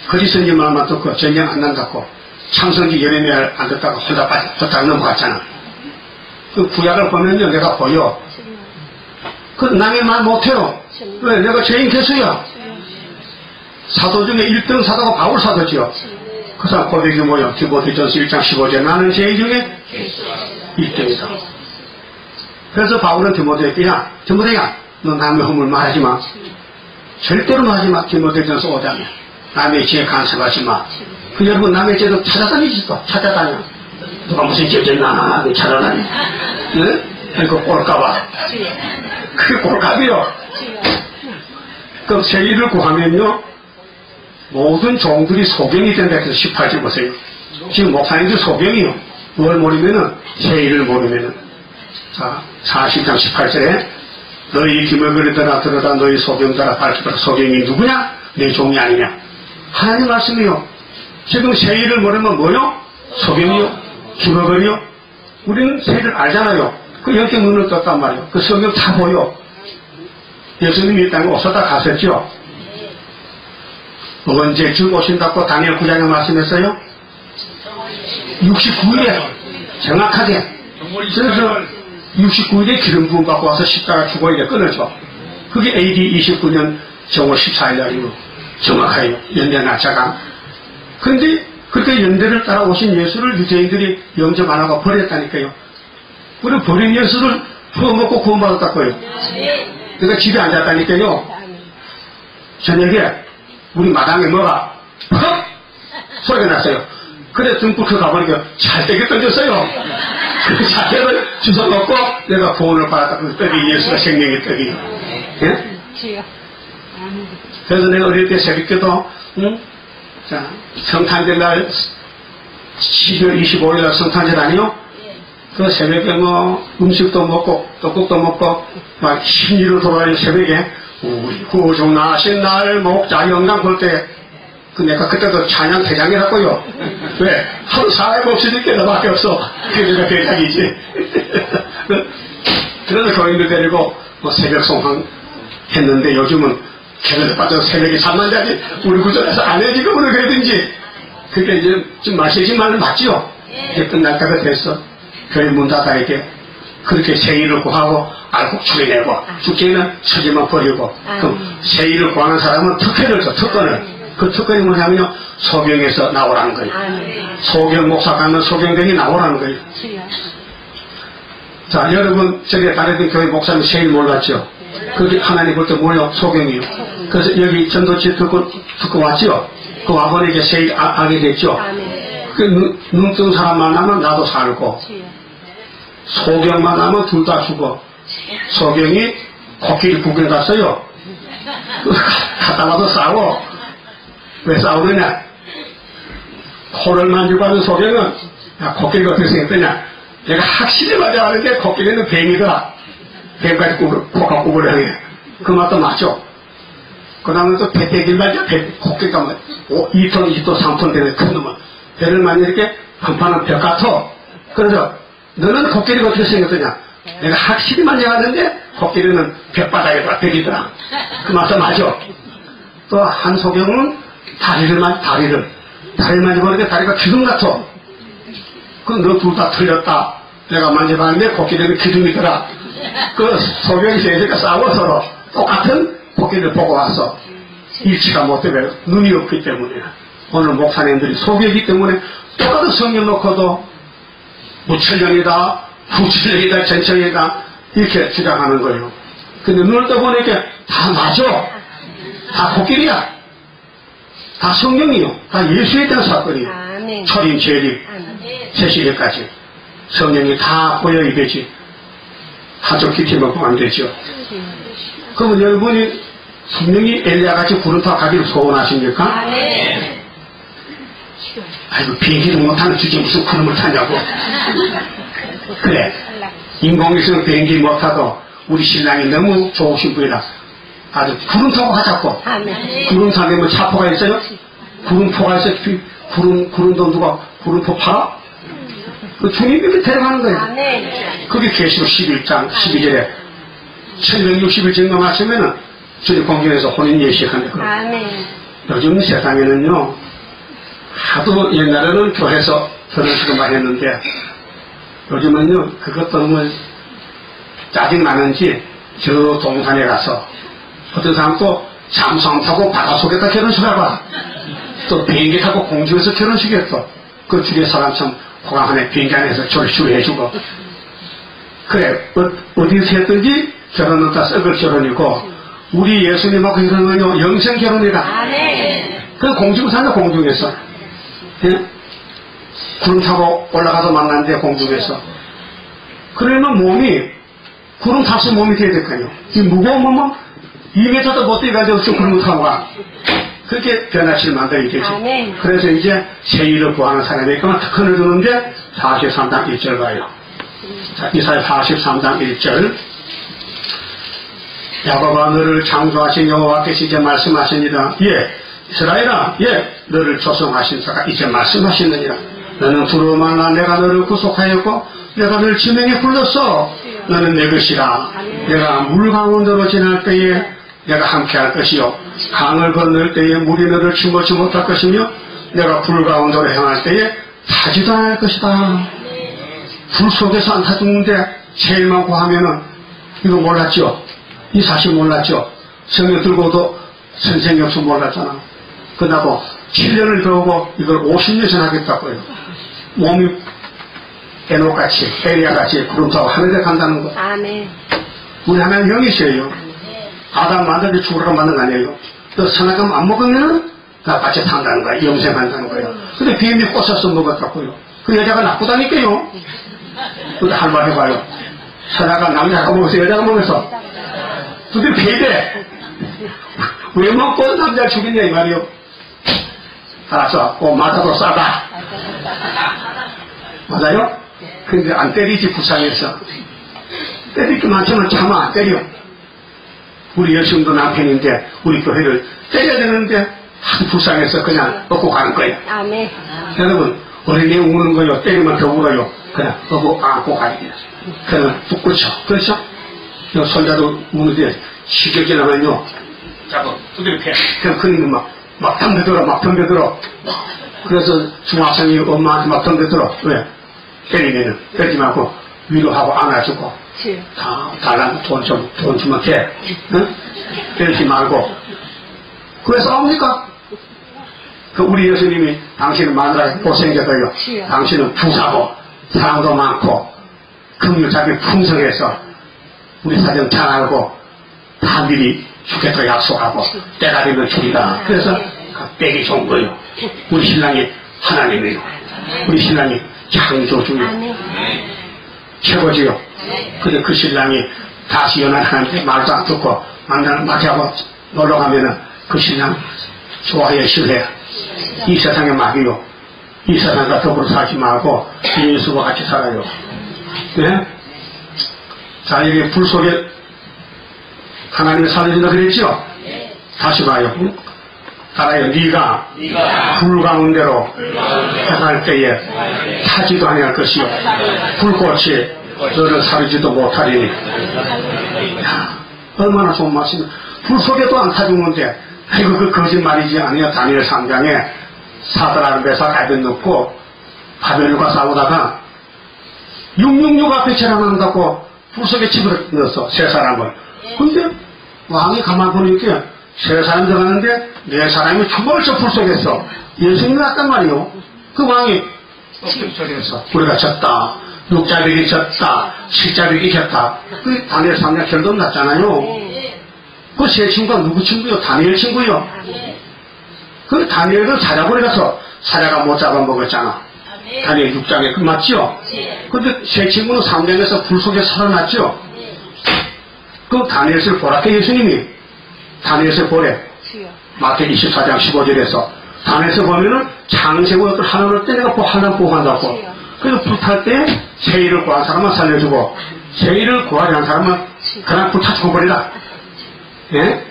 그리스도의 말만 듣고 전쟁 안 난다고 창성기 예레미야 안 듣다가 혼자 빠졌다가 넘어갔잖아. 그 구약을 보면요 내가 보여. 그 남의 말 못해요. 왜? 내가 죄인 개수야. 사도 중에 1등 사도가 바울 사도지요. 그 사람 고백이 뭐요? 디모데전서 1장 15절 나는 죄인 중에 1등이다. 그래서 바울은 디모데에게 야 디모데야 너 남의 허물 말하지 마. 절대로 말하지 마. 디모데전서 5장에 남의 죄에 간섭하지 마. 그 여러분 남의 죄도 찾아다니지 또 찾아다녀. 누가 무슨 죄 졌나 찾아다니. 응? 그러니까 꼴까봐. 그게 꼴값이요. 그 세일을 구하면요 모든 종들이 소경이 된다 해서 18절 보세요. 지금 목사님들 소경이요. 뭘 모르면은 세일을 모르면은 자 40장 18절에 너희 김을 그리더라 들어다 너희 소경들아 밝히더라. 소경이 누구냐? 내 종이 아니냐? 하나님 말씀이요. 지금 세일을 모르면 뭐요? 소경이요? 김어거리요? 우리는 세일을 알잖아요. 그 영적 눈을 떴단 말이에요. 그 성경 다 보여. 예수님이 이 땅에 오셨다 가셨죠? 언제쯤 오신다고 다니엘 9장에 말씀했어요? 69일에 정확하게. 그래서 69일에 기름 부음 받고 와서 십자가 죽어 이래 끊어져. 그게 AD 29년 정월 14일 날이고 정확해요. 연대 날짜가. 근데 그때 연대를 따라 오신 예수를 유대인들이 영접 안 하고 버렸다니까요. 우리 버린 예수를 퍼먹고 구원받았다고요. 그러니까 집에 앉았다니까요. 저녁에 우리 마당에 뭐가 헉! 소리가 났어요. 그래 등불 가보니까 잘되게 던졌어요. 그 자태를 주워먹고 내가 구원을 받았다. 그 떡이 예수가 생명의 떡이. 예? 그래서 내가 어릴 때 새벽기도 자 성탄절 날 12월 25일 날 성탄절 아니요? 그 새벽에 뭐 음식도 먹고 떡국도 먹고 막 신이로 돌아다니는 새벽에 우리 구주 나신 날 목자 영광 볼 때 그 내가 그때도 찬양 대장이라고요. 왜? 하루 사람 없으니까 너밖에 없어. 그래서 대장이지. 그래서 교인들 데리고 뭐 새벽 송황 했는데 요즘은 걔네들 빠져서 새벽에 잠만 자지 우리 구절에서 안 해 지금은 그러든지 그게 이제 좀 마시지 말은 맞지요. 이제 끝날 때가 됐어. 교회 문 닫아 이렇게 그렇게 세일을 구하고 알곡추리 내고 죽기는 처지만 버리고 그럼 세일을 구하는 사람은 특혜를 줘. 특권을. 그 특권이 뭐냐면요 소경에서 나오라는 거예요. 소경 목사 가면 소경들이 나오라는 거예요. 자 여러분 저기 다니던 교회 목사님 세일 몰랐죠. 그게 하나님 볼 때 뭐요? 소경이요. 그래서 여기 전도체 듣고 왔죠. 그 와보니 이제 세일 알게 됐죠. 그 눈 뜬 사람 만나면 나도 살고 소경 만나면 둘 다 죽어. 소경이 코끼리 구경 갔어요. 갔다 와서 싸워. 왜 싸우느냐? 코를 만지고 하는 소리는, 야, 코끼리가 어떻게 생겼더냐? 내가 확실히 맞아하는데 코끼리는 뱀이더라. 뱀까지 코가 구부러하게. 그 맛도 맞죠? 그 다음에 또 배때길 말이야. 코끼리가 2톤, 2톤, 3톤 되는 큰 놈은. 배를 많이 이렇게 판판한 벽 같아. 그래서 너는 코끼리가 어떻게 생겼더냐? 내가 확실히 만져봤는데 코끼리는 벽바닥에 박혀있더라. 그 맛도 맞죠? 또 한 소경은 다리를 만져보니까 다리가 기둥 같아. 그 너 둘 다 틀렸다. 내가 만져봤는데 코끼리는 기둥이더라. 그 소경이 셋이가 싸워 서로 똑같은 코끼리를 보고 왔어. 일치가 못되면 눈이 없기 때문에. 오늘 목사님들이 소개이기 때문에 똑같은 성경 놓고도 무천년이다, 후천년이다, 전천년이다 이렇게 주장하는 거예요. 근데 눈을 떠보니까 다 맞아. 다 코끼리야. 다 성경이요. 다 예수에 대한 사건이에요. 초림, 재림, 세시대까지 성령이 다 보여야 되지. 한쪽 깊이 먹고 안 되죠. 그러면 여러분이 분명히 엘리야같이 구름 타고 가기를 소원하십니까? 아이고 비행기도 못하는 주제 무슨 구름을 타냐고. 그래 인공위성 비행기 못타도 우리 신랑이 너무 좋으신 분이라 아주 구름 타고 가자고. 구름 타면 뭐 차포가 있어요? 구름포가 있어요? 구름도 누가 구름포 팔아? 그 주님이 데려가는 거예요. 그게 계시록 11장 12절에 1160일 증명하시면은 주님 공경에서 혼인 예식하는 거예요. 요즘 세상에는요 하도 옛날에는 교회에서 결혼식을 많이 했는데 요즘은요 그것 때문에 짜증나는지 저 동산에 가서 어떤 사람 또 잠수함 타고 바닷속에다 결혼식 해봐. 또 비행기 타고 공중에서 결혼식 했어. 그 주위에 사람 참 호강 안에 비행기 안에서 절슈를 해주고. 그래 어디서 했든지 결혼은 다 썩을 결혼이고 우리 예수님하고 이런 건요 영생 결혼이다. 그 공중 산다. 공중에서 예? 구름 타고 올라가서 만났는데 공중에서 그러면 몸이 구름 타서 몸이 돼야 될 거 아니에요. 이 무거운 몸은 2m도 못 뛰어가지고 구름을 타고 가. 그렇게 변화치를 만들어야 되지. 그래서 이제 세일을 구하는 사람에게만 특권을 주는데 43장 1절 가요. 자, 이사야 43장 1절. 야곱아 너를 창조하신 여호와께서 이제 말씀하시니라. 예, 이스라엘아, 예, 너를 조성하신 자가 이제 말씀하시느니라. 너는 두려워 말라. 내가 너를 구속하였고 내가 너를 지명에 불렀어. 너는 내 것이라. 내가 물 가운데로 지날 때에 내가 함께 할 것이요 강을 건널 때에 물이 너를 침몰치 못할 것이며 내가 불 가운데로 행할 때에 타지도 않을 것이다. 불 속에서 안 타 죽는데 제일 많고 하면은 이거 몰랐죠? 이 사실 몰랐죠? 성경 들고도 선생님 없어 몰랐잖아. 끝나고 7년을 배우고 이걸 50년 전하겠다고요. 몸이 에녹같이 에리야같이 구름 타고 하늘에 간다는 거. 우리 하나님 영이셔요. 아담 만들기 죽으라고 만든 거 아니에요. 또 선악금 안 먹으면은 다 같이 탄다는 거야. 영생한다는 거예요. 근데 비행기 꽂아서 먹었다고요. 그 여자가 나쁘다니까요. 근데 할 말 해봐요. 선악가 남자가 먹어서 여자가 먹어서 근데 배대 왜 먹고 남자를 죽이냐 이 말이요. 알았어. 맞아도 싸다. 맞아요? 근데 안 때리지 불쌍해서. 때릴 게 많지만 참아 안 때려. 우리 여성도 남편인데 우리 교회를 때려야 되는데 아주 불쌍해서 그냥 얻고 가는 거예요. 여러분 어린애 우는 거요. 때리면 더 울어요. 그냥 얻고 안고 가야 돼요. 그냥 붓고쳐. 그렇죠? 손자도 우는데 시격이 나면요. 자꾸 두드려 패. 그냥 그는 막 덤벼들어. 그래서 중학생이 엄마한테 막 덤벼들어. 왜? 때리면은 때리지 말고 위로하고 안아주고. 달라고 돈 주면 돼. 응? 때리지 말고. 그래 싸웁니까? 그 우리 예수님이 당신은 마누라 못생겼어요. 당신은 부자고 사랑도 많고 긍휼자비 풍성해서 우리 사정 잘 알고 다 미리 죽겠다고 약속하고 때가 되면 죽이다. 그래서 빼기 좋은 거예요. 우리 신랑이 하나님이에요. 우리 신랑이 창조주요. 최고지요. 근데 그 신랑이 다시 연하한테 말도 안 듣고 만나는 마귀하고 놀러 가면은 그 신랑 좋아해 싫어해. 이 세상의 마귀요. 이 세상과 더불어 살지 말고 예수와 같이 살아요. 네? 자, 여기 불 속에 하나님이 살려준다 그랬죠? 다시 봐요. 따라요. 네가 불 가운데로 행할 때에 타지도 아니할 것이요. 불꽃이 너를 사르지도 못하리니. 야, 얼마나 좋은 말씀이야. 불 속에도 안 타주는데, 아이고, 그 거짓말이지 아니야. 다니엘 3장에 사드락 메삭 아벳느고 바벨론과 싸우다가 666 앞에 재난한다고 불 속에 집어넣었어. 세 사람을. 근데 왕이 가만 보니까 세 사람 들어가는데 네 사람이 벌써 불 속에서 예수님이 왔단 말이요. 그 왕이 저리에서 우리가 졌다. 6자백이 졌다. 7자백이 이겼다. 그 다니엘 3장 결론 났잖아요. 그 세 친구가 누구 친구요? 다니엘 친구요. 그 다니엘을 사자고에 가서 사자가 못 잡아먹었잖아. 다니엘 6장에 그 맞죠? 근데 세 친구는 3장에서 불 속에 살아났죠? 그 다니엘을 보라게 예수님이 다니엘을 보래. 마태복음 24장 15절에서 다니엘을 보면은 창세고 어떤 하나님을 때 내가 하나님 보호한다고. 그래서 불탈 때 세일을 구한 사람은 살려주고 세일을 구하지 않은 사람은 그냥 불타 죽어버리라. 예?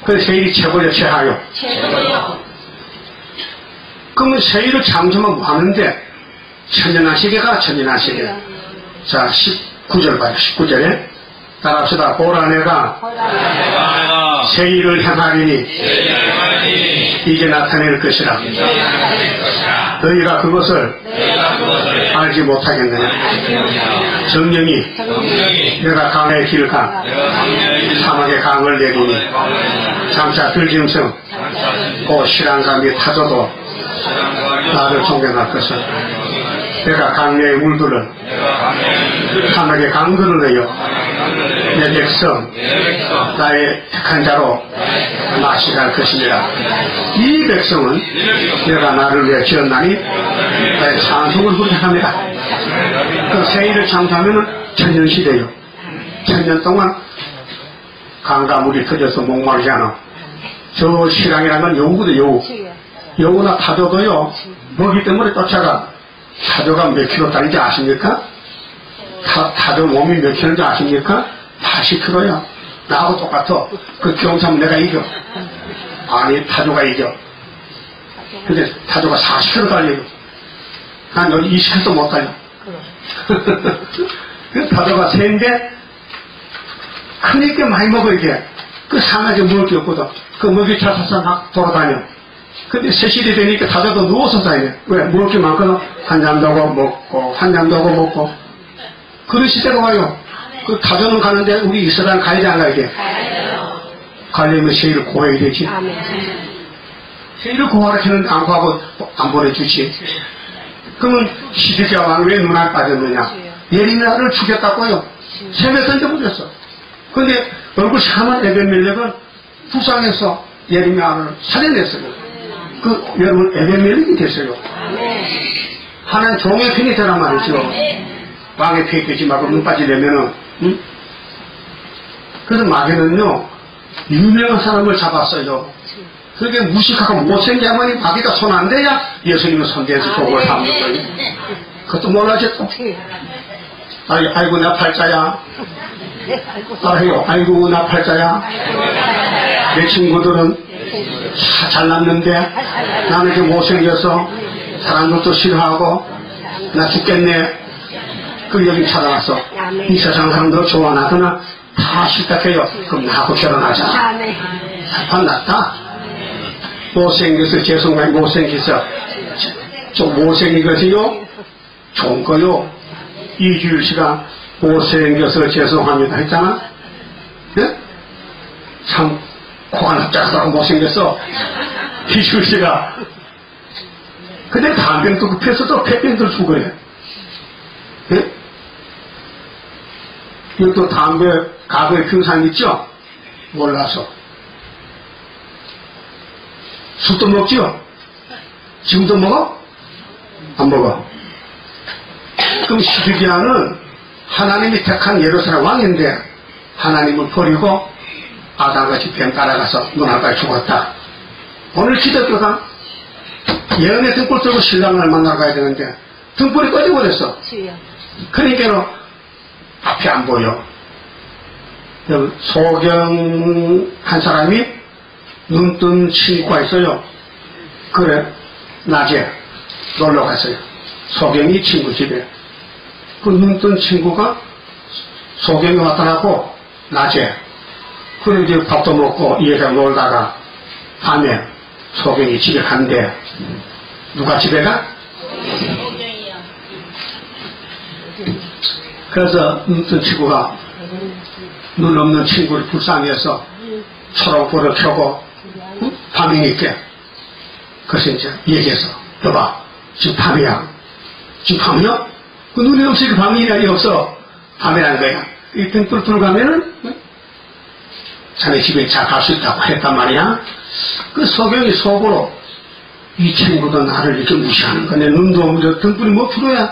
그래서 세일이 최고죠, 최하요. 그러면 세일을 창조만 뭐 하는데 천년한시계 가라, 천년한시계. 자, 19절 봐요. 19절에 따라합시다. 보라 내가 세일을 향하리니 이제 나타낼 것이라. 너희가 그것을 알지 못하겠느냐. 정령이 내가 강의 길을 가 사막에 강을 내리니 장차 들짐승 그 실랑감이 타져도 나를 존경할 것을. 내가 강내의 물들을 사막에 강들을 내요 내 백성 나의 택한 자로 마시갈 것이니라. 이 백성은 내가 나를 위해 지었나니 나의 찬송을 부르게 합니다. 그 세일을 창조하면은 천년시대요. 천년 동안 강과 물이 터져서 목마르지 않아. 저 신랑이라는 건 여우거든. 여우. 여우나 타조도요 먹이 때문에 쫓아가. 타조가 몇 킬로짜리인지 아십니까? 타조 몸이 몇 킬로인지 아십니까? 80kg야. 나하고 똑같아. 그 경참 내가 이겨. 아니, 타조가 이겨. 근데 타조가 40kg 달려요. 난 여기 20kg도 못 달려. 그 타조가 세인데, 크니까 많이 먹어, 이게. 그 산하게 먹을 게 없거든. 그 먹이 찾아서 막 돌아다녀. 근데 세실이 되니까 타조도 누워서 다녀. 왜? 먹을 게 많거든. 한 잔 더고 먹고, 한 잔 더고 먹고. 그런 시대가 와요. 그 타조는 가는데 우리 이스라엘 가야지 안 가야지? 가려면 세일을 구해야 되지. 세일을 구하라 했는데 안 구하고 안 보내주지. 그러면 시드기야 왕 왜 눈알 빠졌느냐? 예리미야를 죽였다고요. 새벽 던져버렸어. 근데 얼굴 참한 에벤멜렉은 불쌍해서 예리미야를 살려냈어요. 그 여러분 에벤멜렉이 됐어요. 하나님 종의 편이 되란 말이죠. 왕의 편이 되지 말고 눈 빠지려면은, 응? 그래서 마귀는요, 유명한 사람을 잡았어요. 그게 무식하고 못생겨야만이 마귀가 손 안 대야 예수님은 손대서 독을 삼는 거예요. 그것도 몰라지 또. 아이고, 나 팔자야. 따라해요. 아이고, 나 팔자야. 내 친구들은 다 잘났는데 나는 이렇게 못생겨서 사람들도 싫어하고 나 죽겠네. 그 여기 찾아왔어. 이 세상 사람들 좋아하나 다 싫다해요. 그럼 나하고 결혼하자. 판났다. 못생겨서 죄송하게 못생겨서 좀 못생긴 것이요. 좋은 거요. 이주일 씨가 못생겨서 죄송합니다 했잖아. 네? 참 코가 납작하고 못생겼어. 이주일 씨가. 근데 담배도 급해서도 폐병들 죽어요. 네? 이것도 담배 과거에 피운 사람 있죠? 몰라서. 술도 먹죠? 지금도 먹어? 안 먹어. 그럼 시드기야는 하나님이 택한 예루살렘 왕인데 하나님을 버리고 아담같이 뱀 따라가서 문 앞까지 죽었다. 오늘 기독교가 예언의 등불 들고 신랑을 만나러 가야 되는데 등불이 꺼져버렸어. 그러니까 앞이 안 보여. 소경 한 사람이 눈뜬 친구가 있어요. 그래 낮에 놀러 갔어요. 소경이 친구 집에. 그 눈뜬 친구가 소경이 왔더라고 낮에. 그래 이제 밥도 먹고 이해가 놀다가 밤에 소경이 집에 간대. 누가 집에 가? 소경이요. 그래서 눈뜬 친구가 눈 없는 친구를 불쌍해서 초록불을 켜고 밤이니까 그래서 이제 얘기해서 여봐 지금 밤이야. 지금 밤이야? 그 눈이 없이 그 밤이라니 없어. 밤이라는 거야. 이 등불 불 가면은 자네 집에 잘 갈 수 있다고 했단 말이야. 그 소경이 속으로 이 친구도 나를 이렇게 무시하는 거네. 눈도 없는데 등불이 뭐 필요해?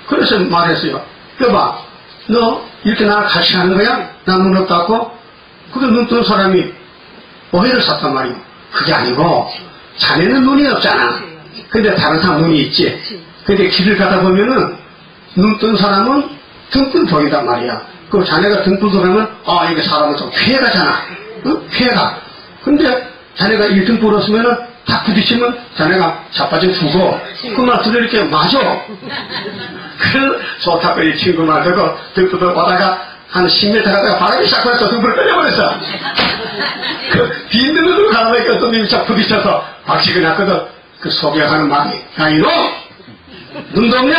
그래서 말했어요. 여봐 너 이렇게 나를 같이 하는 거야? 난 눈 없다고? 그래 눈 뜬 사람이 오해를 샀단 말이야. 그게 아니고 자네는 눈이 없잖아. 근데 다른 사람 눈이 있지. 근데 길을 가다 보면은 눈 뜬 사람은 등불 보인단 말이야. 그 자네가 등불 들어가면 아 이게 사람은 좀 피해가잖아. 응? 피해가. 근데 자네가 이 등불 없으면은 다 부딪히면 자네가 자빠져 죽어. 그 말 들으니까 맞아. 그 좋다고 이 친구 말 듣고 등불 오다가 한 10m 가다가 바람이 싹 불어서 등불을 꺼내버렸어. 그 빈 눈으로 가다가 어떤 놈이 쫙 부딪혀서 박치고 났거든. 그 소개하는 말이 야 이놈 눈도 없냐?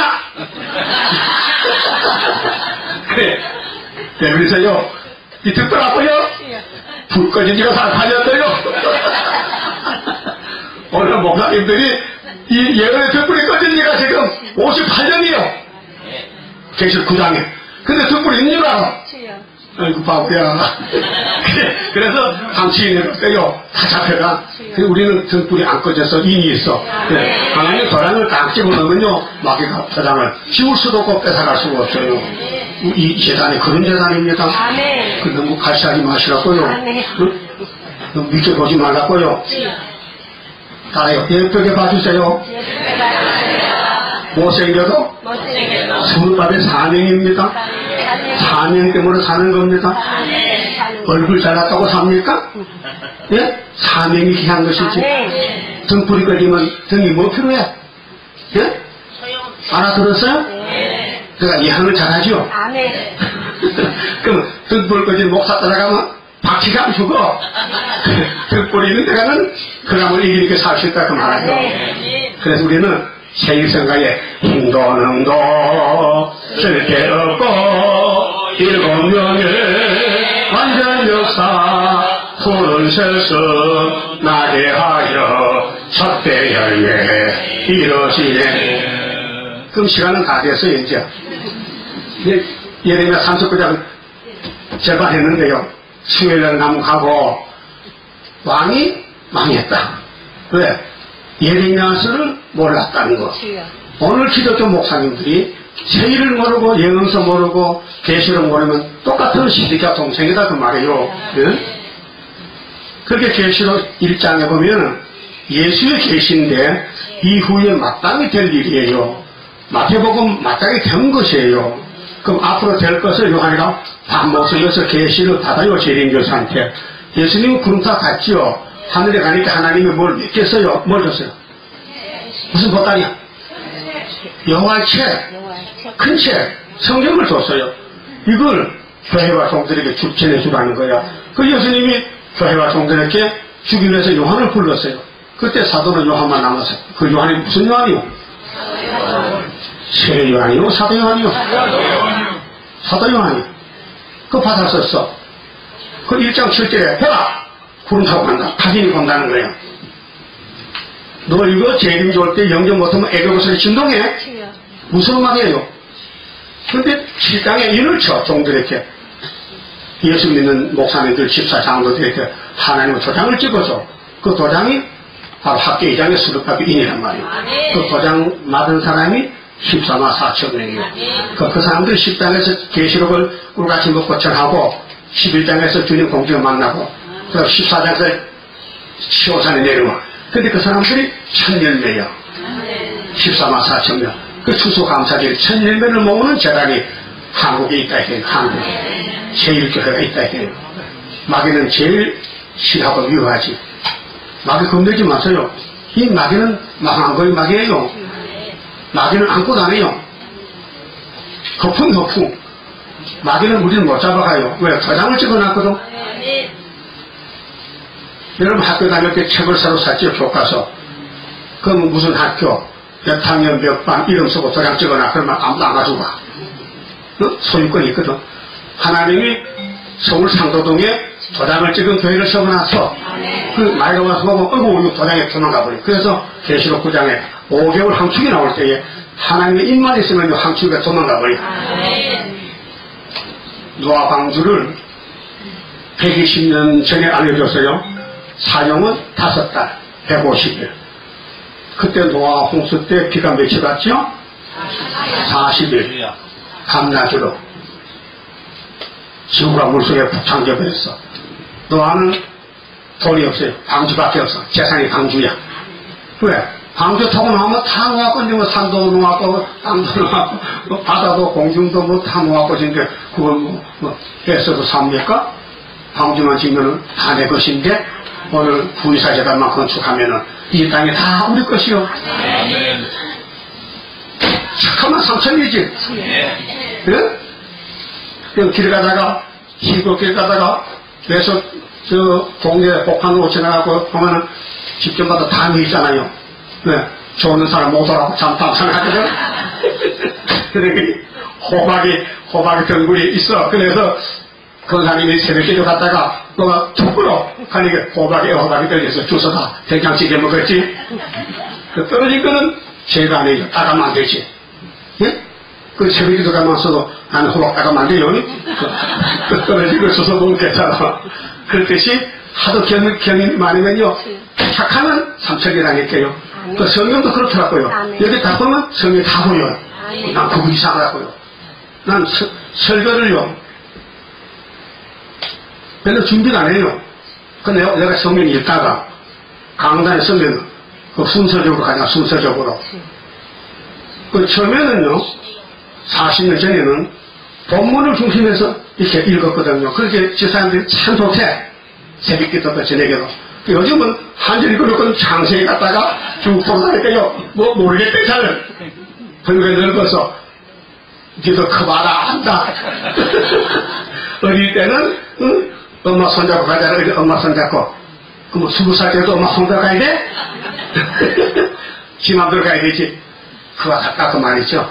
그래. 네, 그래서요 이 등불 안 보여? 불 꺼진 지가 48년도요. 오늘 목사님들이 이 예언의 등불이 꺼진 지가 지금 58년이요. 객실 9장에. 근데 등불이 있는 줄 알아. 아이고 바보야. 그래서 당신이었어요. 다 잡혀가. 우리는 등불이 안 꺼져서 인이 있어. 하나님 도장을 딱 집어넣으면요 마귀가 도장을 지울 수도 없고 뺏어갈 수가 없어요. 이 재단이 그런 재단입니다. 그 너무 갈시하지 마시라고요. 너무 믿게 보지 말라고요. 따라요. 예쁘게 봐주세요. 못생겨도 스물밥의 사명입니다. 사명 때문에 사는 겁니다. 얼굴 잘났다고 삽니까? 예? 사명이 귀한 것이지. 등불이 꺼지면 등이 뭐 필요해? 예? 알아들었어요? 그러니까 예언을 잘하죠? 그럼 등불 꺼진 목사 따라가면 박치가 안 죽어. 등불이 있는 데 가면 그람을 이기니까 살 수 있다 그 말하죠. 그래서 우리는 세일성가에 힘도 능도 쓸데없고 일곱 명의 완전 역사 푸른 세상 나게 하여 첫대 열매 이루어지네. 그럼 시간은 다 됐어요 이제. 예레미야 39장 절반 했는데요. 수요일날 남가고 왕이 망했다. 왜? 예레미야서를 몰랐다는 거. 오늘 기독교 목사님들이 세일을 모르고 예언서 모르고 계시록 모르면 똑같은 시디가 동생이다 그 말이에요. 예? 그렇게 계시록 1장에 보면 예수의 계시인데 이후에 마땅히 될 일이에요. 마태복음 마땅히 된 것이에요. 그럼 앞으로 될 것을 요한이가 밥 먹으면서 계시를 받아요. 재림교사한테. 예수님은 구름타 갔지요. 하늘에 가니까 하나님이 뭘 믿겠어요? 뭘 줬어요? 무슨 보따리야? 여호와의 책, 큰 책, 성경을 줬어요. 이걸 교회와 종들에게 전해주라는 거야. 그 예수님이 교회와 종들에게 주기 위해서 요한을 불렀어요. 그때 사도는 요한만 남았어요. 그 요한이 무슨 요한이요? 세 요한이요? 사도 요한이요? 사도 요한이요. 그 받았었어. 그 1장 7절에 해라! 구름 타고 간다. 타진이 본다는 거예요. 너 이거 재림 좋을 때 영접 못하면 애교고소리 진동해? 무슨 말이에요? 근데 7장에 인을 쳐, 종들에게. 예수 믿는 목사님들, 집사, 장로들에게 하나님의 도장을 찍어서 그 도장이 바로 학계 2장의 수르값이 인이란 말이에요. 그 도장 맞은 사람이 14만 4천 명이요. 그 사람들이 10장에서 계시록을 꿀같이 먹고 전하고 11장에서 주님 공주를 만나고 그 14장에서 시오산에 내려와. 근데 그 사람들이 1000열매요. 14만 4천 명. 그 추수감사절 1000열매를 모으는 재단이 한국에 있다 해요. 한국에. 제1교회가 있다 해요. 마귀는 제일 싫어하고 위험하지. 마귀 겁내지 마세요. 이 마귀는 망한 거의 마귀예요. 마귀는 아무것도 안 해요. 허풍. 마귀는 우리는 못 잡아가요. 왜? 도장을 찍어놨거든. 여러분 학교 다닐 때 책을 새로 샀죠. 교과서. 그럼 무슨 학교, 몇 학년 몇 반 이름 쓰고 도장 찍어놔. 그러면 아무도 안 가지고 가. 소유권이 있거든. 하나님이 서울 상도동에 도장을 찍은 교회를 세워놔서 그 마이가 와서 보면 어이구 우리 도장에 도망가 버려. 그래서 계시록 9장에 5개월 항축이 나올 때에 하나님의 입만 있으면 항축이가 도망가 버려. 노아 방주를 120년 전에 알려줬어요. 사용은 5달 150일. 그때 노아 홍수 때 비가 며칠 갔죠? 40일. 밤낮으로 지구가 물속에 푹 잠겨버렸어. 노아는 돈이 없어요. 방주밖에 없어. 재산이 방주야. 왜? 방주 타고 나오면 다 놓았고, 이제 뭐 산도 놓았고, 땅도 놓았고, 뭐 바다도 공중도 뭐 다 놓았고, 근데 그걸 뭐 했어도 삽니까? 방주만 지면은 다 내 것인데, 오늘 구이사재단만 건축하면은 이 땅이 다 우리 것이요. 잠깐만 3천이지. 예? 그냥 길 가다가, 시골길 가다가, 그래서 저 동네 복합으로 지나가고 보면은 집집마다 담이 있잖아요. 네. 좋은 사람 못 오라고 잠담상 하거든. 그러니 호박이 덩굴이 있어. 그래서 권사님이 새벽기도 갔다가 너가 툭불어 가니까 호박이 떨려서 주워다 된장찌개 먹었지. 그 떨어진 거는 제가 안 해요. 따가면 안 되지. 예? 그 새벽기도 가면서도 나는 호박 따가면 안 돼요. 그 떨어진 걸 주워 먹으면 괜찮아. 그렇듯이 하도 경이 많으면요. 착하면 삼척이라니까요. 그 성경도 그렇더라고요. 여기 다 보면 성경이 다 보여요. 난 그거 이상하다고요. 난 설교를요. 별로 준비를 안 해요. 근데 내가 성경 읽다가 강단에 서면 그 순서적으로 가냐, 순서적으로. 그 처음에는요, 40년 전에는 본문을 중심해서 이렇게 읽었거든요. 그렇게 집사람들이 참 좋대. 새벽기도도 저녁에도. 요즘은 한 줄 읽어놓고는 장세에 갔다가 쭉 돌아다니까요. 뭐 모르겠대, 잘. 벌거에 늙어서 니도 커봐라 한다. 어릴 때는 응? 엄마 손잡고 가잖아. 엄마 손잡고. 그럼 20살 때도 엄마 손잡고 가야 돼? 지 맘대로 가야 되지. 그와 같다 그 말이죠.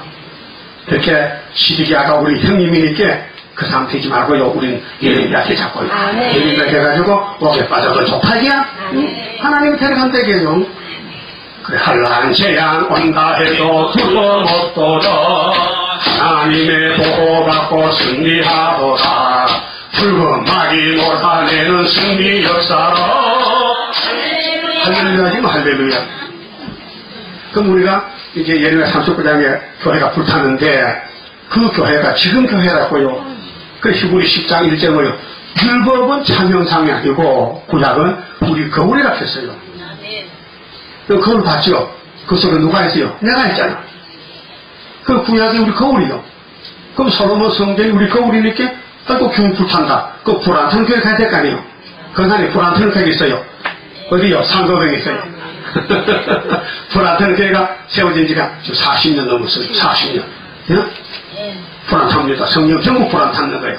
이렇게 시댁이 아까 우리 형님이니까 그 사람 되지 말고요. 우린 이름 약게 잡고요. 이름 약게 해가지고 목에 빠져도 족팔이야. 하나님이 데려간다게요. 그래 한란 재앙 온다 해도 두고 못 돌아 하나님의 보호받고 승리하도다. 붉은 마귀 못하내는 승리 역사로. 할렐루야 지금 할렐루야. 그럼 우리가 이제 예레미야 39장에 교회가 불타는데 그 교회가 지금 교회라고요. 그 히브리 10장 1절을요. 율법은 참형상이 아니고 구약은 우리 거울이라 했어요. 그 거울 봤죠? 그 소리 누가 했어요? 내가 했잖아. 그 구약이 우리 거울이요. 그럼 솔로몬 성전이 우리 거울이니까 아이고 교회 불탄다. 그 불안타는 교회 가야 될 거 아니에요. 건산에 불안타는 교회가 있어요. 어디요? 상도동에 있어요. 불안타는 교회가 세워진 지가 40년 넘었어요. 40년. 예? 불안탑니다. 성령 전부 불안타는 거예요.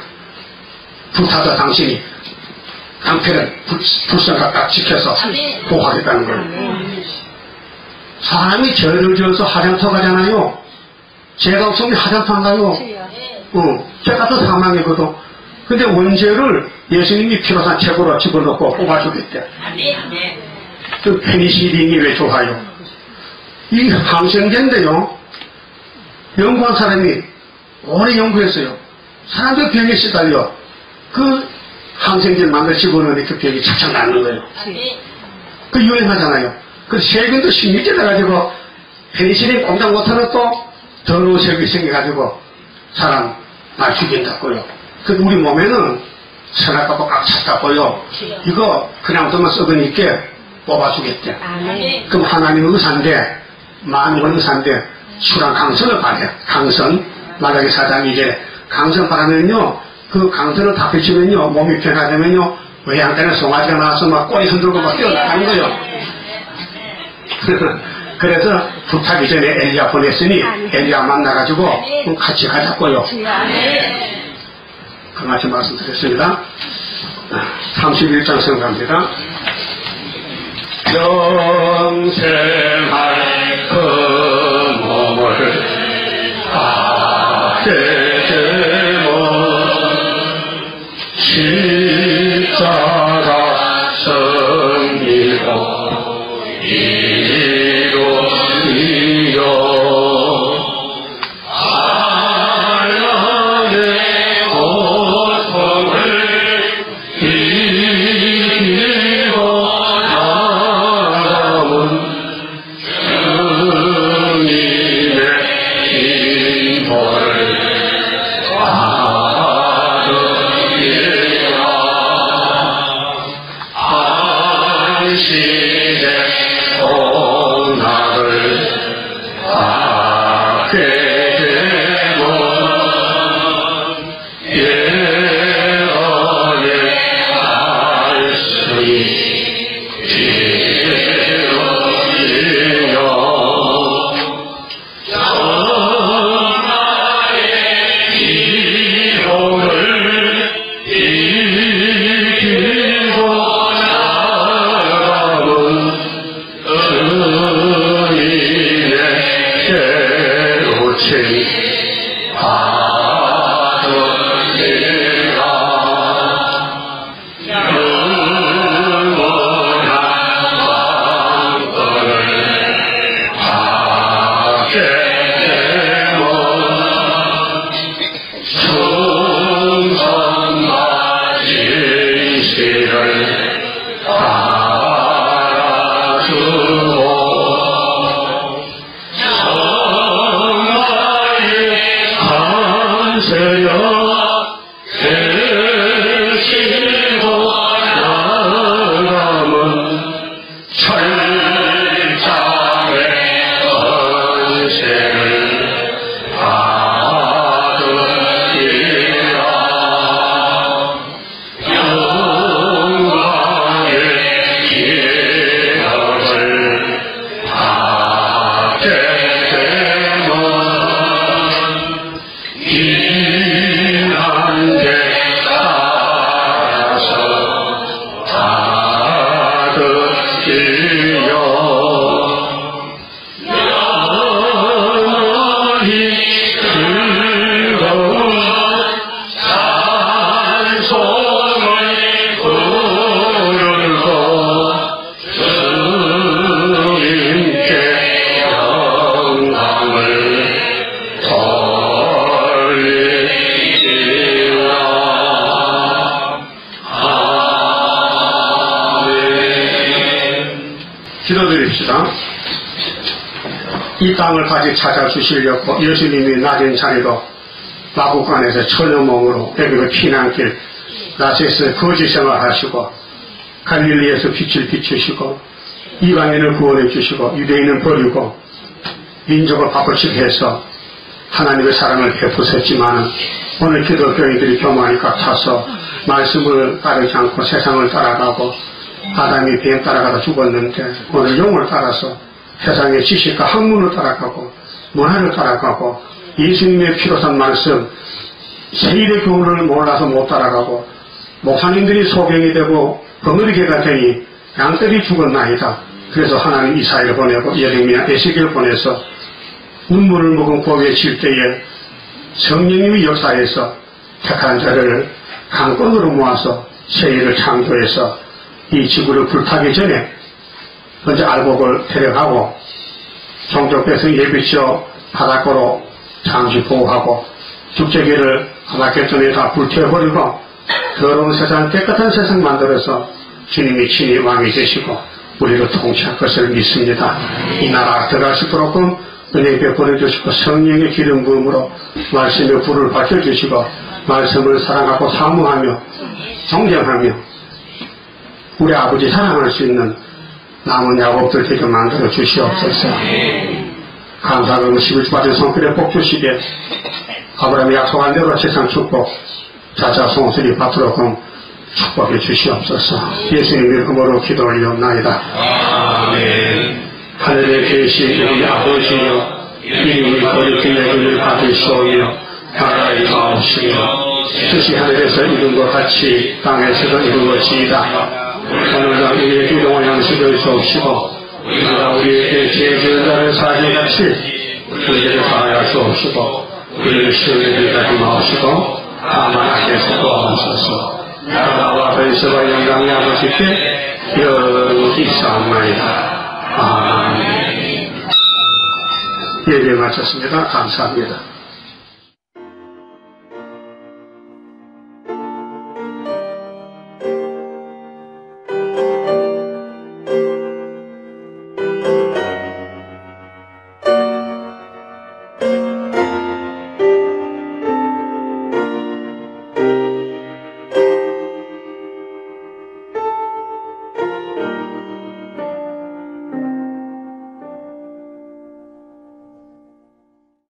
불타다 당신이 강패를 불선 각각 지켜서 보호하겠다는 거예요. 사람이 죄를 지어서 하장터 가잖아요. 죄가 없으면 하장터 안 가요. 죄 같은 사망이거든. 근데 원죄를 예수님이 피로산 책으로 집어넣고 뽑아주겠대. 그 페니실린이 왜 좋아요? 이 항생제인데요. 연구한 사람이 오래 연구했어요. 사람들 병에 시달려. 그 항생제를 만들어 집어넣으니 그 병이 착착 낫는 거예요. 그 유행하잖아요. 그 세균도 심리제 돼가지고 페니실린 공장 못하는 또 더러운 색이 생겨가지고 사람 날 죽인다고요. 그 우리 몸에는 선악과가 꽉 찼다고요. 이거 그냥 두면 썩으니까 뽑아주겠대. 그럼 하나님은 의사인데, 만물은 의사인데, 술한 강선을 바래요. 강선. 만약에 사장이 이제 강선 바라면요, 그 강선을 다 펼치면요, 몸이 변화되면요, 외양간에 송아지가 나와서 막 꼬리 흔들고 막 뛰어나가는 거예요. 그래서 부탁이 전에 엘리야 보냈으니 엘리야 만나가지고 같이 가자고요. 그같이 말씀드렸습니다. 31장 성갑니다. 영생할 그 몸을 받으면 십자가 승리로 이루리요. 하나님의 고통을 이기고 남은 주님의 인도를 받으리라. 안식의 소낙을 받게 되면 예언을 할 수 있으리요. 전하의 기록을 이기고 나가면 주님의 깨우침 받으리라. 영원한 왕권을 받게 되면 충성과 진실을 따라주고 정말의 간세여 되시고 나가면 철장의 권세를 받으리라. 영광의 기업을 받게 되면 일한 데 따라서 받으리요. 영원히 즐거운 찬송을 부르고 주님께 영광을 돌리리라. 아멘. 기도드립시다. 이 땅을 다시 찾아주시려고 예수님이 낮은 자리로 마국간에서 천여몸으로 애굽의 피난길 나세스 거지 생활하시고 갈릴리에서 빛을 비추시고 이방인을 구원해 주시고 유대인은 버리고 민족을 바꾸시게 해서 하나님의 사랑을 베푸셨지만 오늘 기독교인들이 교만이 같아서 말씀을 따르지 않고 세상을 따라가고 아담이 뱀 따라가다 죽었는데 오늘 용을 따라서 세상의 지식과 학문을 따라가고 문화를 따라가고 예수님의 피로 산 말씀 세일의 교훈을 몰라서 못 따라가고 목사님들이 소경이 되고 벙어리개가 되니 양떼리 죽었나이다. 그래서 하나님 이사야를 보내고 예레미야 에스겔을 보내서 눈물을 머금 고개 칠 때에 성령님이 역사해서 택한 자를 강권으로 모아서 세일을 창조해서 이 지구를 불타기 전에 먼저 알곡을 데려가고 종족배성 예비쳐 바닷가로 잠시 보호하고 축제기를 바닷가 전에 다 불태워버리고 더러운 세상 깨끗한 세상 만들어서 주님이 친히 왕이 되시고 우리를 통치할 것을 믿습니다. 이 나라 들어갈 수 있도록 은혜 베풀어 주시고 성령의 기름 부음으로 말씀의 불을 밝혀주시고 말씀을 사랑하고 사모하며 정정하며 우리 아버지 사랑할 수 있는 남은 야곱들 되게 만들어 주시옵소서. 감사하고 11주 받은 성필에 복 주시게 아브라함이 약속한 대로 세상 축복 자자 송수리 받도록 축복해 주시옵소서. 예수님 이름으로 기도 올리옵나이다. 아멘. 하늘에 계신 우리 아버지여 이름이 거룩히 여김을 받으시오며 나라의 마옵시며 뜻이 하늘에서 이룬 것 같이 땅에서도 이루어지이다. 오늘날 우리의 기도와 양식을 주옵시고 우리가 우리에게 죄 지은 자를 사죄같이 우리에게 사하여 주옵시고 우리를 시험에 들게 마옵시고 다만 악에서 도와주소서. 나라와 권세와 영광이 아버지께 영원히 있사옵나이다. 아멘. 예배 마쳤습니다. 감사합니다.